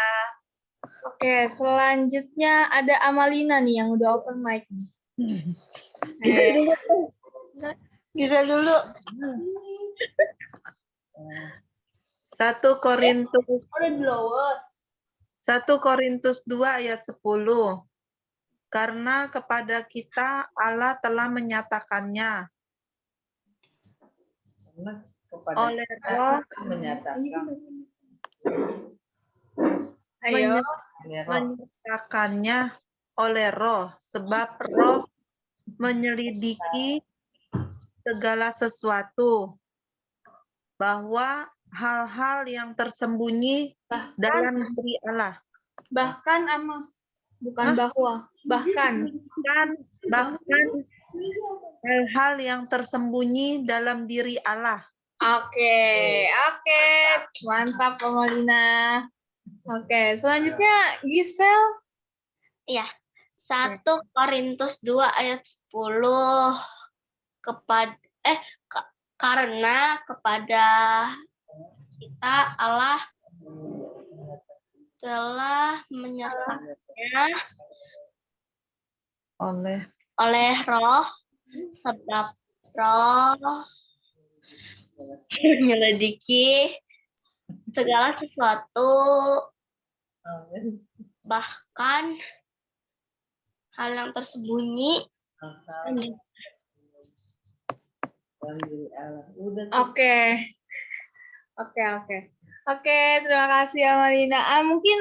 Oke, selanjutnya ada Amalina nih yang udah open mic nih. Bisa dulu. 1 Korintus Udah di lower. 1 Korintus 2 ayat 10. Karena kepada kita Allah telah menyatakannya oleh Roh, Ayo. menyatakannya oleh Roh, sebab Roh menyelidiki segala sesuatu, bahwa hal-hal yang tersembunyi dalam diri Allah. Bahkan bukan Hah? bahwa. Bahkan. Bahkan hal-hal yang tersembunyi dalam diri Allah. Oke. Mantap, Pamalina. Oke, selanjutnya Gisel. Iya. 1 Korintus 2 ayat 10 karena kepada kita Allah telah menyatakannya oleh Roh, sebab Roh menyelidiki segala sesuatu, bahkan hal yang tersembunyi. Oke, terima kasih Amalina. Mungkin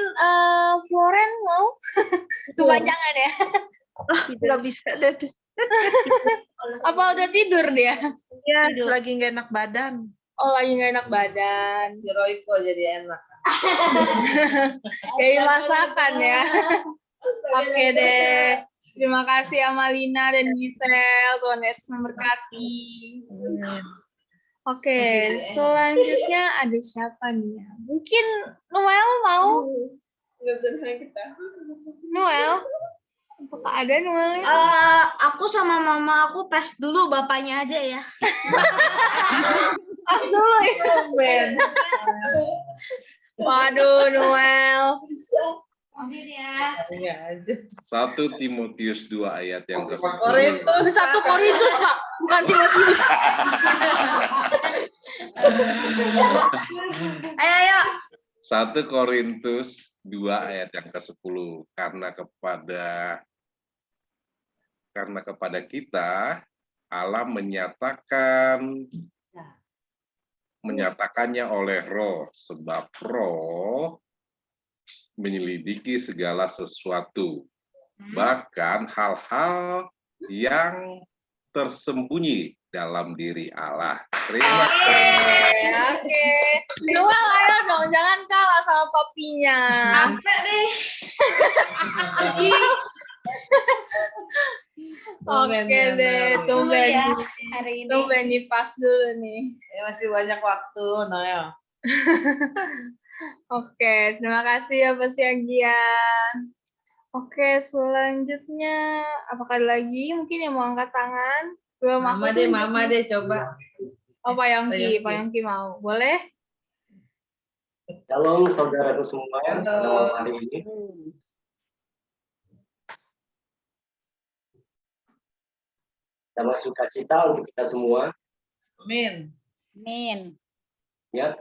Floren mau? Kepanjangan ya? Nggak bisa deh. Apa udah tidur dia? Iya, lagi nggak enak badan. Oh, lagi nggak enak badan. Si Royko jadi enak. Dari masakan ya. Oke deh. Terima kasih Amalina dan Gisel. Tuhan Yesus memberkati. Oke, selanjutnya ada siapa nih? Mungkin Noel mau? Nggak bisa dengar kita. Noel? Apakah ada Noelnya? Aku sama mama aku tes dulu, bapaknya aja ya. Pas dulu ya. Waduh, Noel. 1 Timotius 2 ayat yang ke-10. Korintus, 1 Korintus, Pak. Bukan Timotius. Ayo. 1 Korintus 2 ayat yang ke-10. Karena kepada kita Allah menyatakannya oleh Roh, sebab Roh menyelidiki segala sesuatu, bahkan hal-hal yang tersembunyi dalam diri Allah. Terima kasih. Oke. Noel, ayo dong, jangan kalah sama papinya. Sampai deh. Oke deh, tumben ya hari ini. tumben nih pas dulu nih. Masih banyak waktu, Noel. Oke, terima kasih ya Pak Siagian. Oke, selanjutnya apakah ada lagi mungkin yang mau angkat tangan? Belum aku tuh. Mama deh coba. Oh, Pak Yongki, Pak Pak Yongki mau. Boleh? Shalom saudaraku semua pada malam hari ini. Damai sukacita untuk kita semua. Amin. Amin. Ya.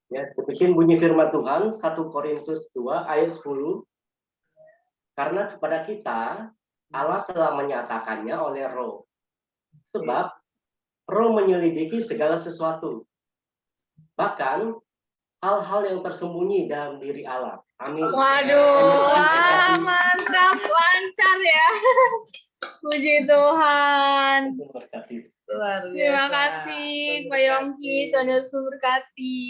Ya, demikian bunyi firman Tuhan 1 Korintus 2 ayat 10. Karena kepada kita Allah telah menyatakannya oleh Roh. Sebab Roh menyelidiki segala sesuatu. Bahkan hal-hal yang tersembunyi dalam diri Allah. Amin. Waduh, wah, mantap, lancar ya. Puji Tuhan. Luar biasa. Terima kasih Pak Yongki, Tuhan Yesus memberkati.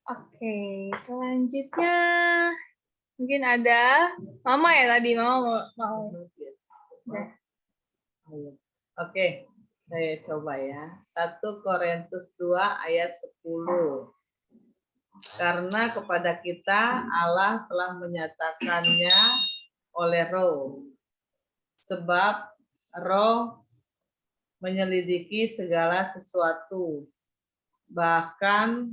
Oke, selanjutnya mungkin ada Mama ya tadi, Mama mau. Oke, saya coba ya. 1 Korintus 2 ayat 10. Karena kepada kita Allah telah menyatakannya oleh Roh. Sebab Roh menyelidiki segala sesuatu, bahkan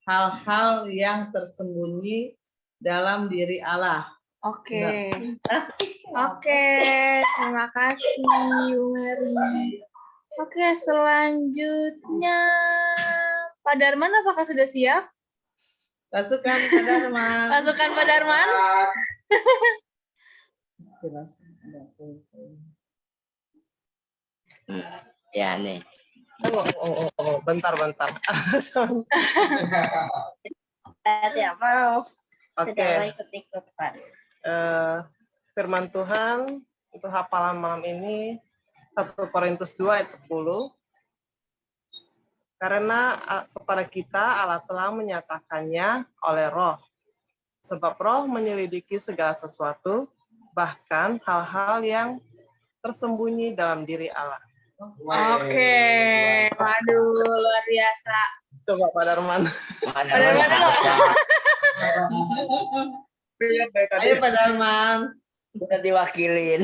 hal-hal yang tersembunyi dalam diri Allah. Oke. Oke, terima kasih Bu Mary. Oke, selanjutnya Pak Darman, apakah sudah siap? Pasukan Pak Darman. Pasukan Pak Darman. Ya nih. Bentar. Tidak mau. Oke. Tidak ikut-ikutan. Firman Tuhan untuk hafalan malam ini 1 Korintus 2 ayat 10. Karena kepada kita Allah telah menyatakannya oleh Roh. Sebab Roh menyelidiki segala sesuatu, bahkan hal-hal yang tersembunyi dalam diri Allah. Oke, waduh, luar biasa. Coba Pak Darman. Pak Darman Ayo Pak Darman. udah diwakilin.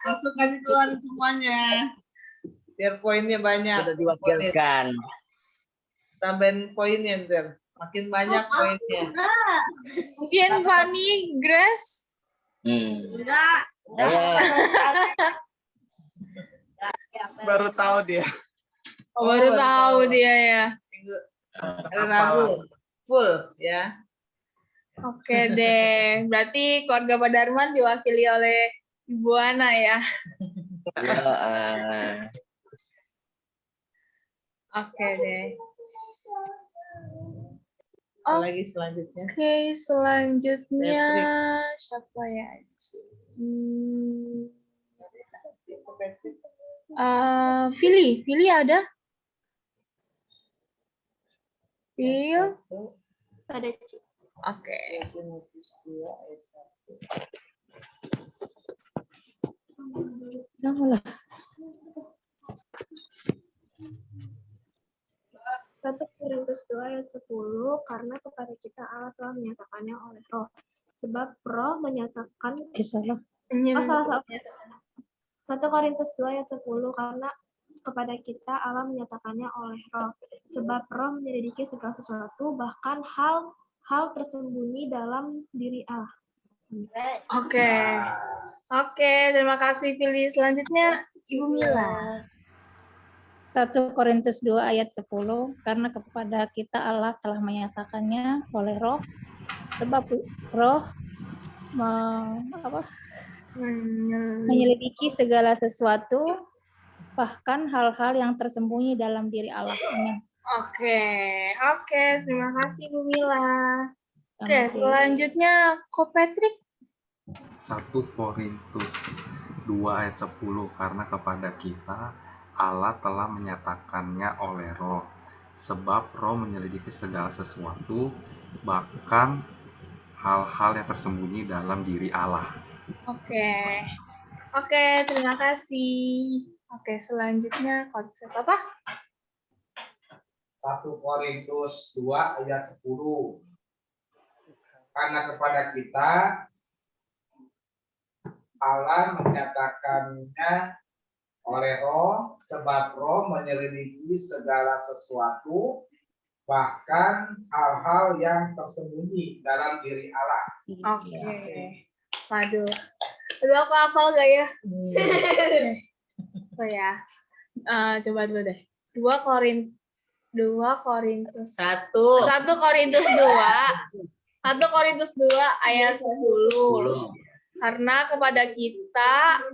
Pasukan keluar semuanya. Biar poinnya banyak. Udah diwakilkan. Tambahin poinnya ntar. Makin banyak poinnya. Mungkin Fanny, Grace. Baru tahu dia. Oh, baru tahu dia ya. Hari Rabu full ya. Oke deh, berarti keluarga Pak Darman diwakili oleh Ibu Ana ya. Oke deh. Lagi selanjutnya. Oke, selanjutnya siapa ya? Fili ada? Phil? Ada. Oke. Satu Korintus 2 ayat 10, karena kepada kita Allah telah menyatakannya oleh Roh. Sebab Roh menyatakan salah. 1 Korintus 2 ayat 10, karena kepada kita Allah menyatakannya oleh Roh. Sebab Roh menyelidiki segala sesuatu, bahkan hal tersembunyi dalam diri Allah. Oke, terima kasih Fili. Selanjutnya Ibu Mila. 1 Korintus 2 ayat 10, karena kepada kita Allah telah menyatakannya oleh Roh, sebab Roh menyelidiki segala sesuatu, bahkan hal-hal yang tersembunyi dalam diri Allah. Amin. Oke, terima kasih Bu Mila. Oke, selanjutnya Ko Patrick. 1 Korintus 2 ayat 10, karena kepada kita Allah telah menyatakannya oleh Roh, sebab Roh menyelidiki segala sesuatu, bahkan hal-hal yang tersembunyi dalam diri Allah. Oke, terima kasih. Oke, selanjutnya konsep apa? 1 Korintus 2 ayat 10. Karena kepada kita Allah menyatakannya oleh Roh, sebab Roh menyelidiki segala sesuatu, bahkan hal-hal yang tersembunyi dalam diri Allah. Waduh. Aduh, aku hafal gak ya? Coba dulu deh. 1 Korintus 2 ayat 10. Karena kepada kita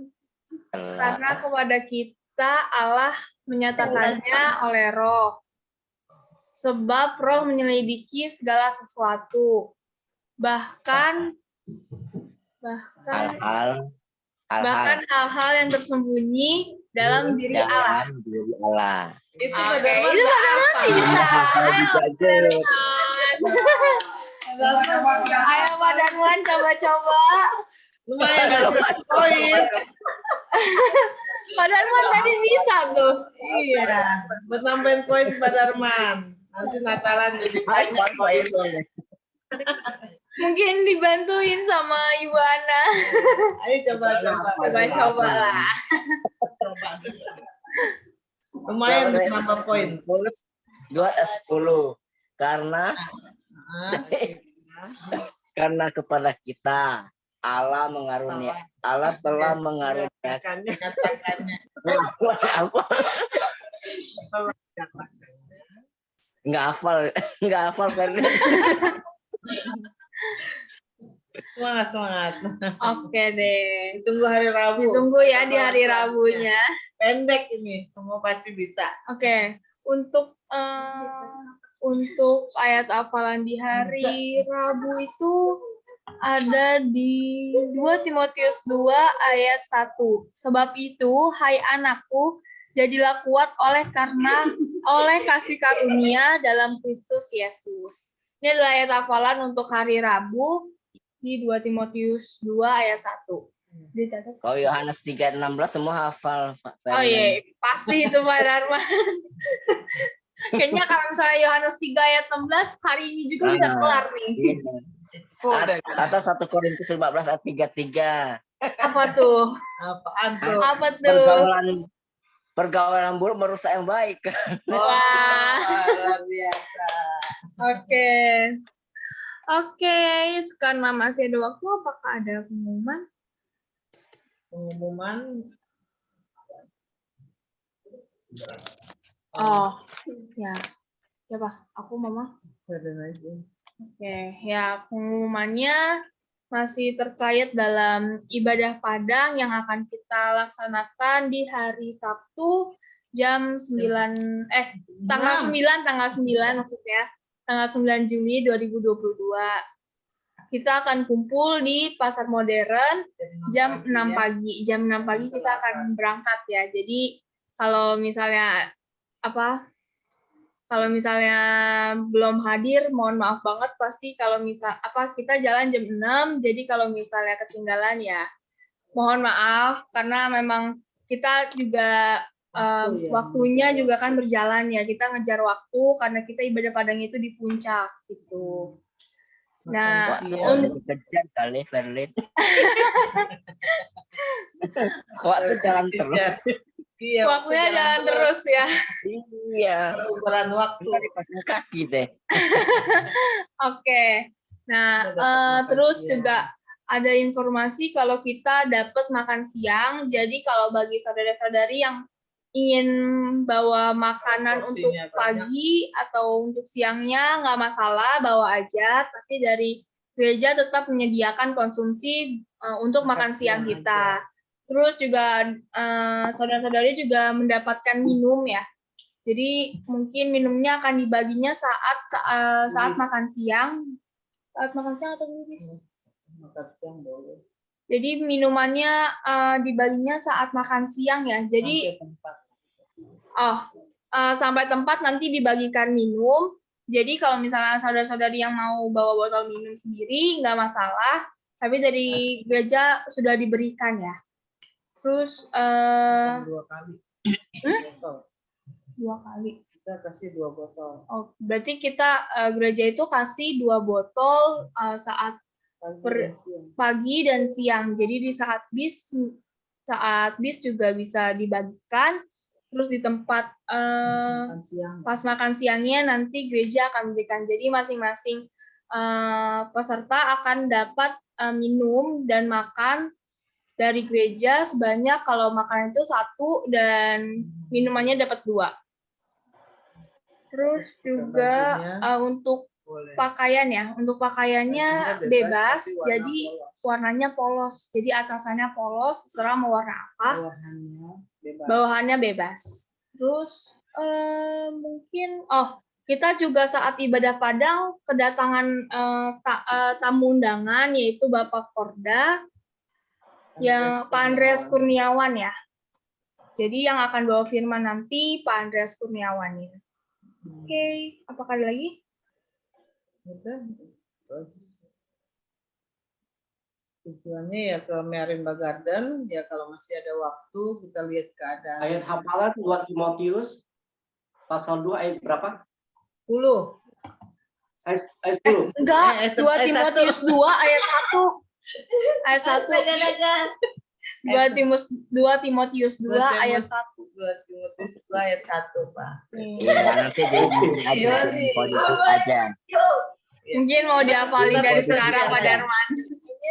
Allah menyatakannya oleh Roh. Sebab Roh menyelidiki segala sesuatu. Bahkan hal-hal yang tersembunyi dalam diri Allah. Itu Pak Darman bisa. Ayo Pak Darman coba-coba. Lumayan dapat poin. Pak Darman tadi bisa tuh. Iya, buat nambahin poin Pak Darman. Nanti Natalan jadi poin. Mungkin dibantuin sama Ibu Ana. Ayo coba lah. Lumayan nambah poin. 2:10. Karena kepada kita Allah telah mengaruniakan apa? Nggak hafal Ferdi. Semangat. Oke deh. Tunggu hari Rabu. Ditunggu ya di hari Rabunya. Pendek ini, semua pasti bisa. Oke. Untuk ayat hafalan di hari Rabu itu ada di 2 Timotius 2 ayat 1. Sebab itu, hai anakku, jadilah kuat oleh kasih karunia dalam Kristus Yesus. Ini adalah ayat hafalan untuk hari Rabu di 2 Timotius 2 ayat 1. Dicatat. Kalau Yohanes 3:16 semua hafal. Oh iya, pasti itu Pak Darman. Kayaknya kalau misalnya Yohanes 3 ayat 16 hari ini juga bisa kelar nih. Atau 1 Korintus 15 ayat 33. Apa tuh? Apa tuh? Pergaulan buruk merusak yang baik. Wah, luar biasa. Oke, karena masih ada waktu, apakah ada pengumuman? Oh, ya. Ya, Pak. Aku Mama. Oke, ya pengumumannya masih terkait dalam ibadah Padang yang akan kita laksanakan di hari Sabtu jam 9 tanggal 9 maksudnya. Tanggal 9 Juni 2022. Kita akan kumpul di Pasar Modern jam 6 pagi. Jam 6 pagi kita akan berangkat ya. Jadi kalau misalnya belum hadir, mohon maaf banget, pasti kalau kita jalan jam 6, jadi kalau misalnya ketinggalan ya mohon maaf, karena memang kita juga waktunya juga kan berjalan ya, kita ngejar waktu karena kita ibadah Padang itu di puncak gitu. Nah, kejar kali Ferlin. Waktu jalan terus. Iya, waktunya jalan terus ya. Iya. Ukuran waktu. Pasang kaki deh. Oke. Nah, terus juga ada informasi kalau kita dapat makan siang. Jadi kalau bagi saudara-saudari yang ingin bawa makanan untuk pagi atau untuk siangnya, nggak masalah, bawa aja. Tapi dari gereja tetap menyediakan konsumsi untuk makan siang kita. Terus juga saudara-saudari juga mendapatkan minum ya. Jadi mungkin minumnya akan dibaginya saat makan siang. Saat makan siang atau bis? Makan siang boleh. Jadi minumannya dibaginya saat makan siang ya. Jadi sampai tempat nanti dibagikan minum. Jadi kalau misalnya saudara-saudari yang mau bawa botol minum sendiri nggak masalah. Tapi dari gereja sudah diberikan ya. Terus 2 kali. 2 kali. Kita kasih 2 botol. Oh, berarti kita gereja itu kasih 2 botol saat pagi dan siang. Jadi di saat bis juga bisa dibagikan. Terus di tempat pas makan siangnya nanti gereja akan memberikan. Jadi masing-masing peserta akan dapat minum dan makan dari gereja sebanyak, kalau makanan itu 1 dan minumannya dapat 2. Terus juga untuk pakaian ya, untuk pakaiannya bebas, jadi warnanya polos. Jadi atasannya polos, terserah mau warna apa. Bawahannya bebas. Terus mungkin kita juga saat ibadah Padang kedatangan tamu undangan, yaitu Bapak Korda yang Pak Andreas Kurniawan ya. Jadi yang akan bawa firman nanti Pak Andreas Kurniawan ya. Oke, apakah ada lagi? Tujuannya ya ke Merimba Garden, ya kalau masih ada waktu kita lihat keadaan. Ayat hafalan 2 Timotius pasal 2 ayat berapa? 10. Ayat 10. Enggak, 2 Timotius 2 ayat 1. Ayat 1. 2 Timotius 2 ayat 1. 2 Timotius 2 ayat 1, Pak. Iya, nanti jadi aja. Mungkin mau dihafalin dari sekarang Pak Darman.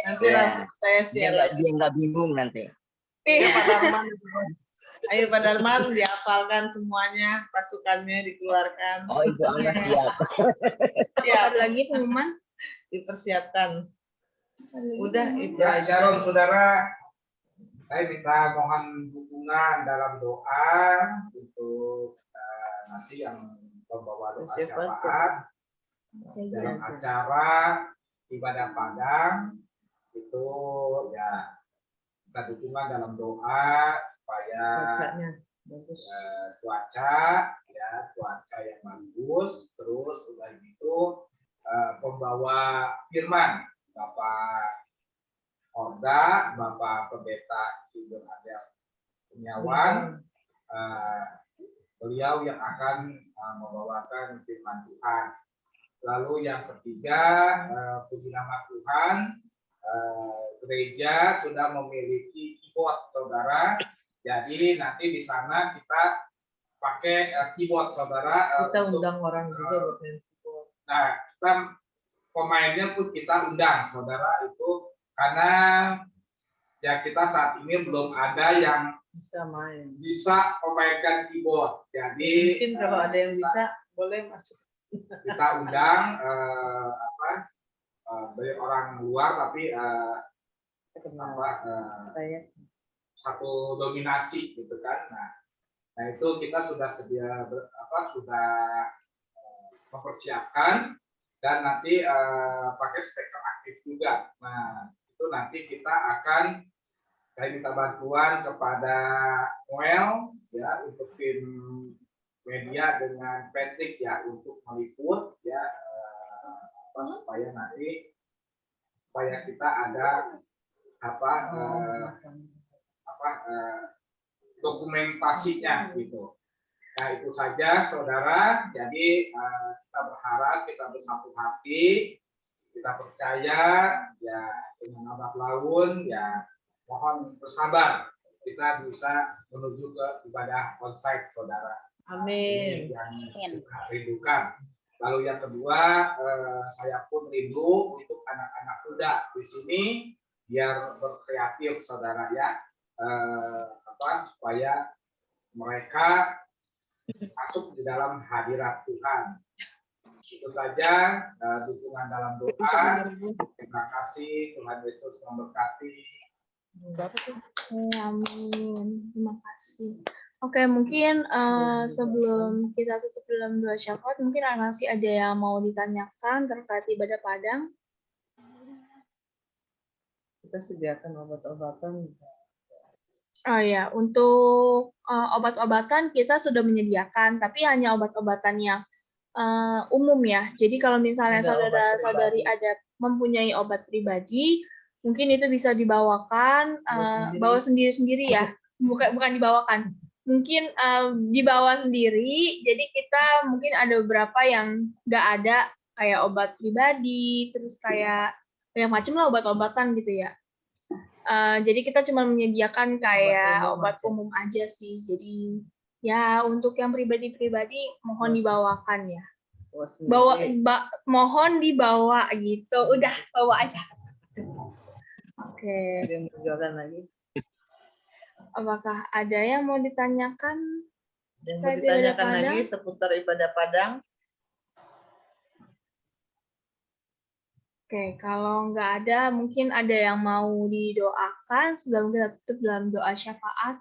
Nanti Ya. saya Dia share. nggak bingung nanti. Iya, Pak Darman. Ayo Pak Darman, dihafalkan semuanya, pasukannya dikeluarkan. Oh, Ibu Alma siap. Siap lagi pengumuman. Dipersiapkan. Udah itu Ya, aja. Shalom saudara. Saya minta mohon dukungan dalam doa untuk nanti yang membawa doa syafaat dalam acara ibadah Padang itu ya kita dukungan dalam doa supaya Bacanya bagus. cuaca yang bagus, terus udah gitu pembawa firman Bapak Orda, Bapak Pendeta Sidon Adias Kurniawan, beliau yang akan membawakan firman Tuhan. Lalu yang ketiga, puji nama Tuhan, gereja sudah memiliki keyboard, saudara. Jadi nanti di sana kita pakai keyboard, saudara. Kita undang orang juga buat main keyboard. Nah, kita pemainnya pun kita undang, saudara, itu karena ya kita saat ini belum ada yang bisa memainkan keyboard. Jadi mungkin kalau ada yang bisa boleh masuk. Kita undang dari orang luar tapi satu dominasi gitu kan. Nah itu kita sudah sudah mempersiapkan dan nanti pakai speaker aktif juga. Nah itu nanti kita akan minta bantuan kepada Noel ya untuk tim media dengan Patrick ya untuk meliput ya supaya kita ada dokumentasinya gitu. Nah itu saja saudara. Jadi kita berharap kita bersatu hati, kita percaya ya dengan lambat laun ya mohon bersabar kita bisa menuju ke ibadah onsite saudara. Amin. Yang kita rindukan. Lalu yang kedua, saya pun rindu untuk anak-anak muda di sini biar berkreatif, saudara ya, supaya mereka masuk di dalam hadirat Tuhan. Itu saja dukungan dalam doa. Terima kasih, Tuhan Yesus memberkati. Amin. Terima kasih. Oke, mungkin sebelum kita tutup dalam doa syafaat, mungkin masih ada yang mau ditanyakan terkait ibadah Padang. Kita sediakan obat-obatan. Oh ya, untuk obat-obatan kita sudah menyediakan, tapi hanya obat-obatan yang umum ya. Jadi kalau misalnya saudara-saudari ada mempunyai obat pribadi, mungkin itu bisa dibawakan, bawa sendiri-sendiri ya. Bukan dibawakan. Mungkin dibawa sendiri, jadi kita mungkin ada beberapa yang nggak ada, kayak obat pribadi, terus kayak banyak macam lah obat-obatan gitu ya. Jadi kita cuma menyediakan kayak obat umum aja sih, jadi ya untuk yang pribadi-pribadi mohon dibawakan ya. Mohon dibawa gitu, udah bawa aja. Oke. Ada yang berjualan lagi? Apakah ada yang mau ditanyakan? Yang mau ditanyakan lagi seputar ibadah Padang? Oke, kalau nggak ada, mungkin ada yang mau didoakan sebelum kita tutup dalam doa syafaat.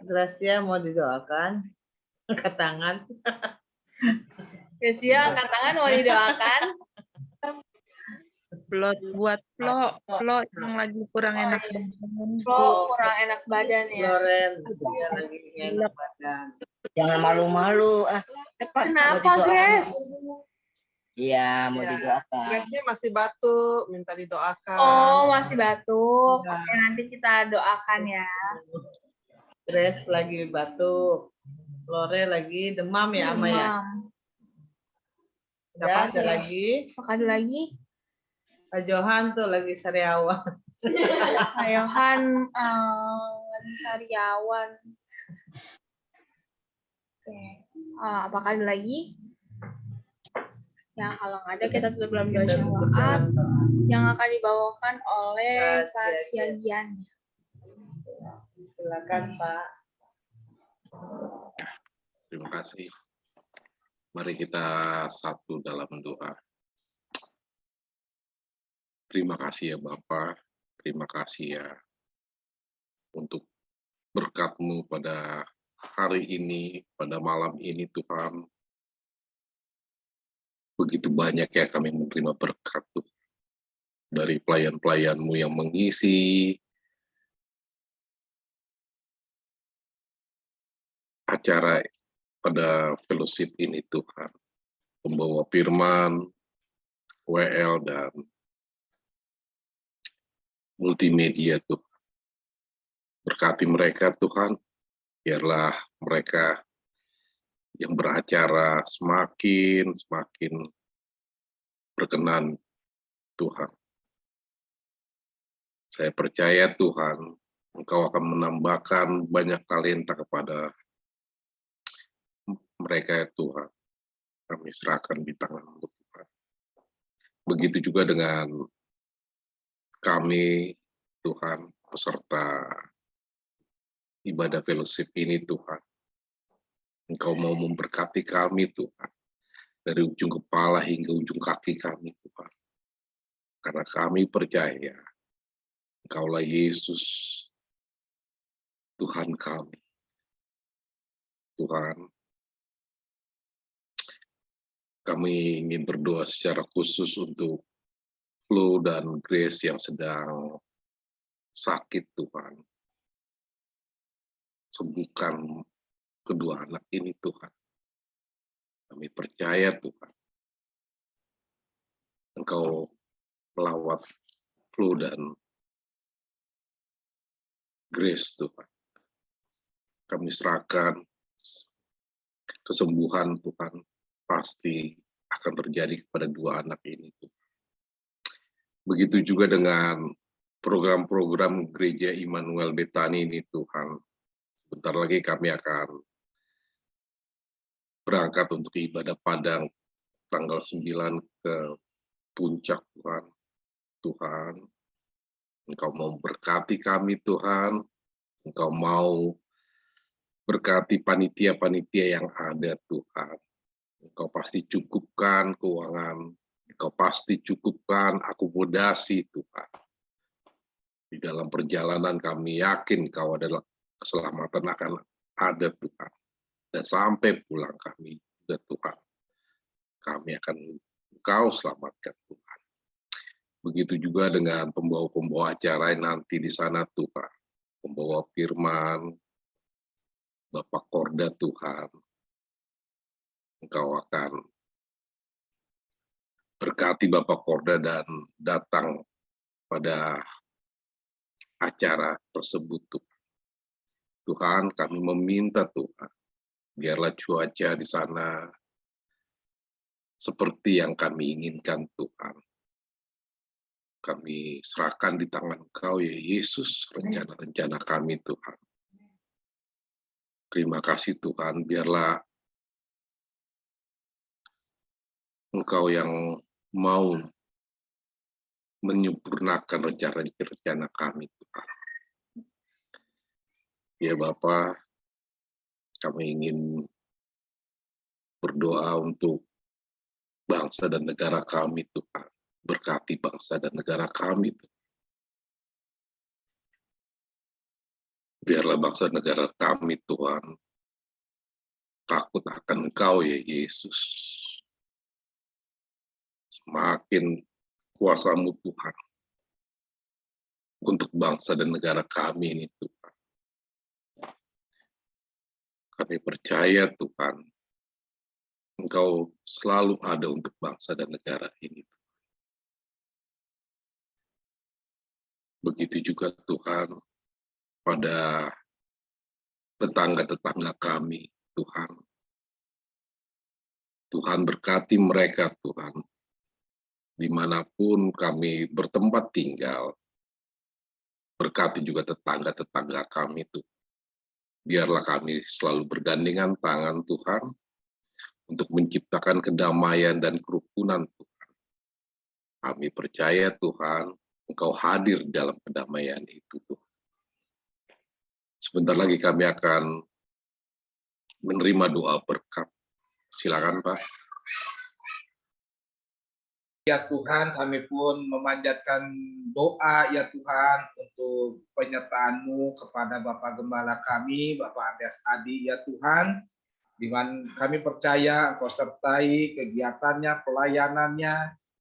Gracia mau didoakan? Angkat tangan. Gracia, angkat tangan mau didoakan. Buat Flo yang lagi kurang enak badan. Flo kurang enak badan ya. Loren, dia lagi enak badan. Jangan malu-malu. Kenapa, Grace? Iya, mau didoakan. Grace-nya masih batuk, minta didoakan. Oh, masih batuk. Ya. Oke, nanti kita doakan ya. Grace lagi batuk. Lore lagi demam ya, Ama ya? Ya, ada lagi. Apakah ada lagi? Pak Johan tuh lagi sariawan. Pak Johan lagi sariawan. Oke. Apakah ada lagi? Ya, kalau nggak ada kita tutup dalam doa syafaat yang akan dibawakan oleh Pak Siagian. Silakan Pak. Terima kasih. Mari kita satu dalam doa. Terima kasih ya Bapa, terima kasih ya untuk berkat-Mu pada hari ini, pada malam ini Tuhan. Begitu banyak ya kami menerima berkat Tuhan. Dari pelayan-pelayan-Mu yang mengisi acara pada fellowship ini Tuhan. Pembawa firman, WL, dan multimedia Tuhan. Berkati mereka Tuhan, biarlah mereka yang beracara semakin berkenan Tuhan. Saya percaya Tuhan, Engkau akan menambahkan banyak talenta kepada mereka ya Tuhan. Kami serahkan di tangan-Mu Tuhan. Begitu juga dengan kami Tuhan, peserta ibadah fellowship ini Tuhan. Engkau mau memberkati kami Tuhan. Dari ujung kepala hingga ujung kaki kami Tuhan. Karena kami percaya Engkaulah Yesus, Tuhan kami. Tuhan, kami ingin berdoa secara khusus untuk Flo dan Grace yang sedang sakit Tuhan. Sembuhkan kedua anak ini Tuhan. Kami percaya Tuhan. Engkau melawat Flo dan Grace Tuhan. Kami serahkan kesembuhan Tuhan pasti akan terjadi kepada dua anak ini Tuhan. Begitu juga dengan program-program Gereja Immanuel Bethany ini Tuhan. Bentar lagi kami akan berangkat untuk ibadah Padang tanggal 9 ke Puncak Tuhan. Tuhan, Engkau mau berkati kami Tuhan, Engkau mau berkati panitia-panitia yang ada Tuhan. Engkau pasti cukupkan keuangan, Engkau pasti cukupkan akomodasi Tuhan. Di dalam perjalanan kami yakin Kau adalah keselamatan akan ada Tuhan. Dan sampai pulang kami juga Tuhan, kami akan Engkau selamatkan Tuhan. Begitu juga dengan pembawa-pembawa acara nanti di sana Tuhan. Pembawa firman, Bapak Korda Tuhan. Engkau akan berkati Bapak Korda dan datang pada acara tersebut Tuhan. Tuhan, kami meminta Tuhan, biarlah cuaca di sana seperti yang kami inginkan Tuhan. Kami serahkan di tangan Engkau ya Yesus, rencana-rencana kami Tuhan. Terima kasih Tuhan, biarlah Engkau yang mau menyempurnakan rencana-rencana kami Tuhan. Ya Bapa, kami ingin berdoa untuk bangsa dan negara kami Tuhan. Berkati bangsa dan negara kami Tuhan. Biarlah bangsa dan negara kami Tuhan takut akan Engkau ya Yesus. Semakin kuasa-Mu Tuhan untuk bangsa dan negara kami ini Tuhan. Kami percaya Tuhan, Engkau selalu ada untuk bangsa dan negara ini. Begitu juga Tuhan pada tetangga-tetangga kami Tuhan. Tuhan berkati mereka Tuhan. Dimanapun kami bertempat tinggal, berkati juga tetangga-tetangga kami Tuhan. Biarlah kami selalu bergandengan tangan Tuhan untuk menciptakan kedamaian dan kerukunan Tuhan. Kami percaya Tuhan, Engkau hadir dalam kedamaian itu Tuhan. Sebentar lagi kami akan menerima doa berkat. Silakan Pak. Ya Tuhan, kami pun memanjatkan doa ya Tuhan untuk penyertaan-Mu kepada Bapak Gembala kami, Bapak Andreas Adi ya Tuhan, di mana kami percaya Engkau sertai kegiatannya, pelayanannya,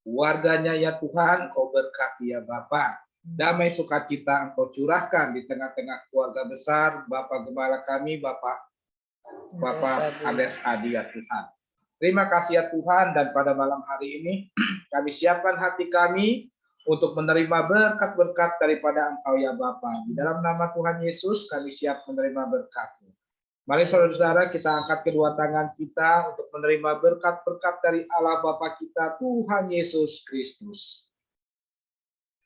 keluarganya ya Tuhan, Engkau berkati ya Bapak. Damai sukacita Engkau curahkan di tengah-tengah keluarga besar Bapak Gembala kami, Bapak Andreas Adi ya Tuhan. Terima kasih ya Tuhan, dan pada malam hari ini kami siapkan hati kami untuk menerima berkat-berkat daripada Engkau ya Bapa. Di dalam nama Tuhan Yesus kami siap menerima berkat-Mu. Mari saudara-saudara kita angkat kedua tangan kita untuk menerima berkat-berkat dari Allah Bapa kita, Tuhan Yesus Kristus.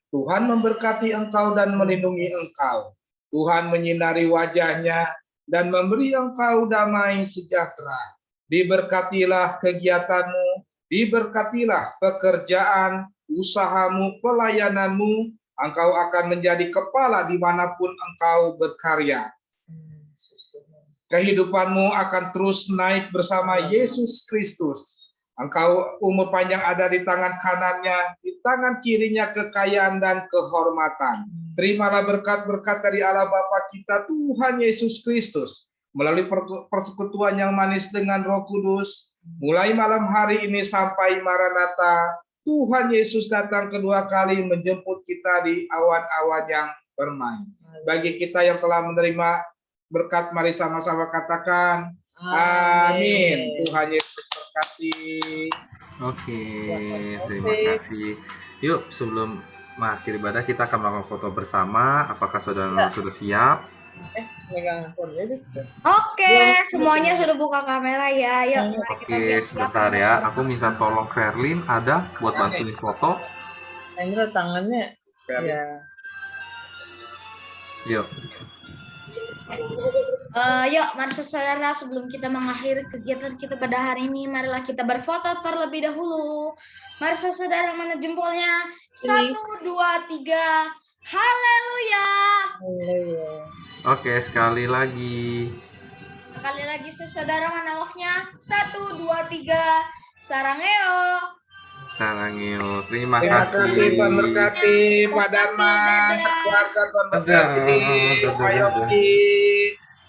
Tuhan memberkati engkau dan melindungi engkau. Tuhan menyinari wajahnya dan memberi engkau damai sejahtera. Diberkatilah kegiatanmu, diberkatilah pekerjaan, usahamu, pelayananmu. Engkau akan menjadi kepala dimanapun engkau berkarya. Kehidupanmu akan terus naik bersama Yesus Kristus. Engkau umur panjang ada di tangan kanannya, di tangan kirinya kekayaan dan kehormatan. Terimalah berkat-berkat dari Allah Bapa kita, Tuhan Yesus Kristus, melalui persekutuan yang manis dengan Roh Kudus, mulai malam hari ini sampai Maranatha, Tuhan Yesus datang kedua kali menjemput kita di awan-awan yang bermain. Bagi kita yang telah menerima berkat, mari sama-sama katakan, amin. Tuhan Yesus berkati. Oke, terima kasih. Yuk, sebelum mengakhiri ibadah kita akan melakukan foto bersama. Apakah saudara sudah siap? Oke, semuanya sudah buka kamera ya. Yuk, mari kita Oke, siap-siap. sebentar ya. Aku minta tolong Kerlin ada buat bantuin foto. Ini tangannya. Ya. Yuk. Yuk, mari saudara, sebelum kita mengakhiri kegiatan kita pada hari ini, marilah kita berfoto terlebih dahulu. Mari saudara, mana jempolnya? 1, 2, 3. Haleluya. Oke, sekali lagi. Sekali lagi saudara, mana love-nya? 1, 2, 3. Sarangeo. Sarangeo, terima Terima kasih, kasih. Tuhan berkati, Pak Darman, sekeluarga Tuhan berkati, Pak Yogi.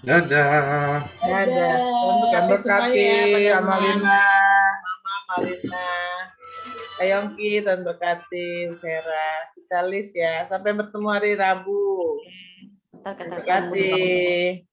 Dadah. Dadah. Tuhan berkati, Amalina. Mama Malina. Ayongki, Tuhan berkati, Vera. Kita live ya. Sampai bertemu hari Rabu. Ntar kita Terima kasih.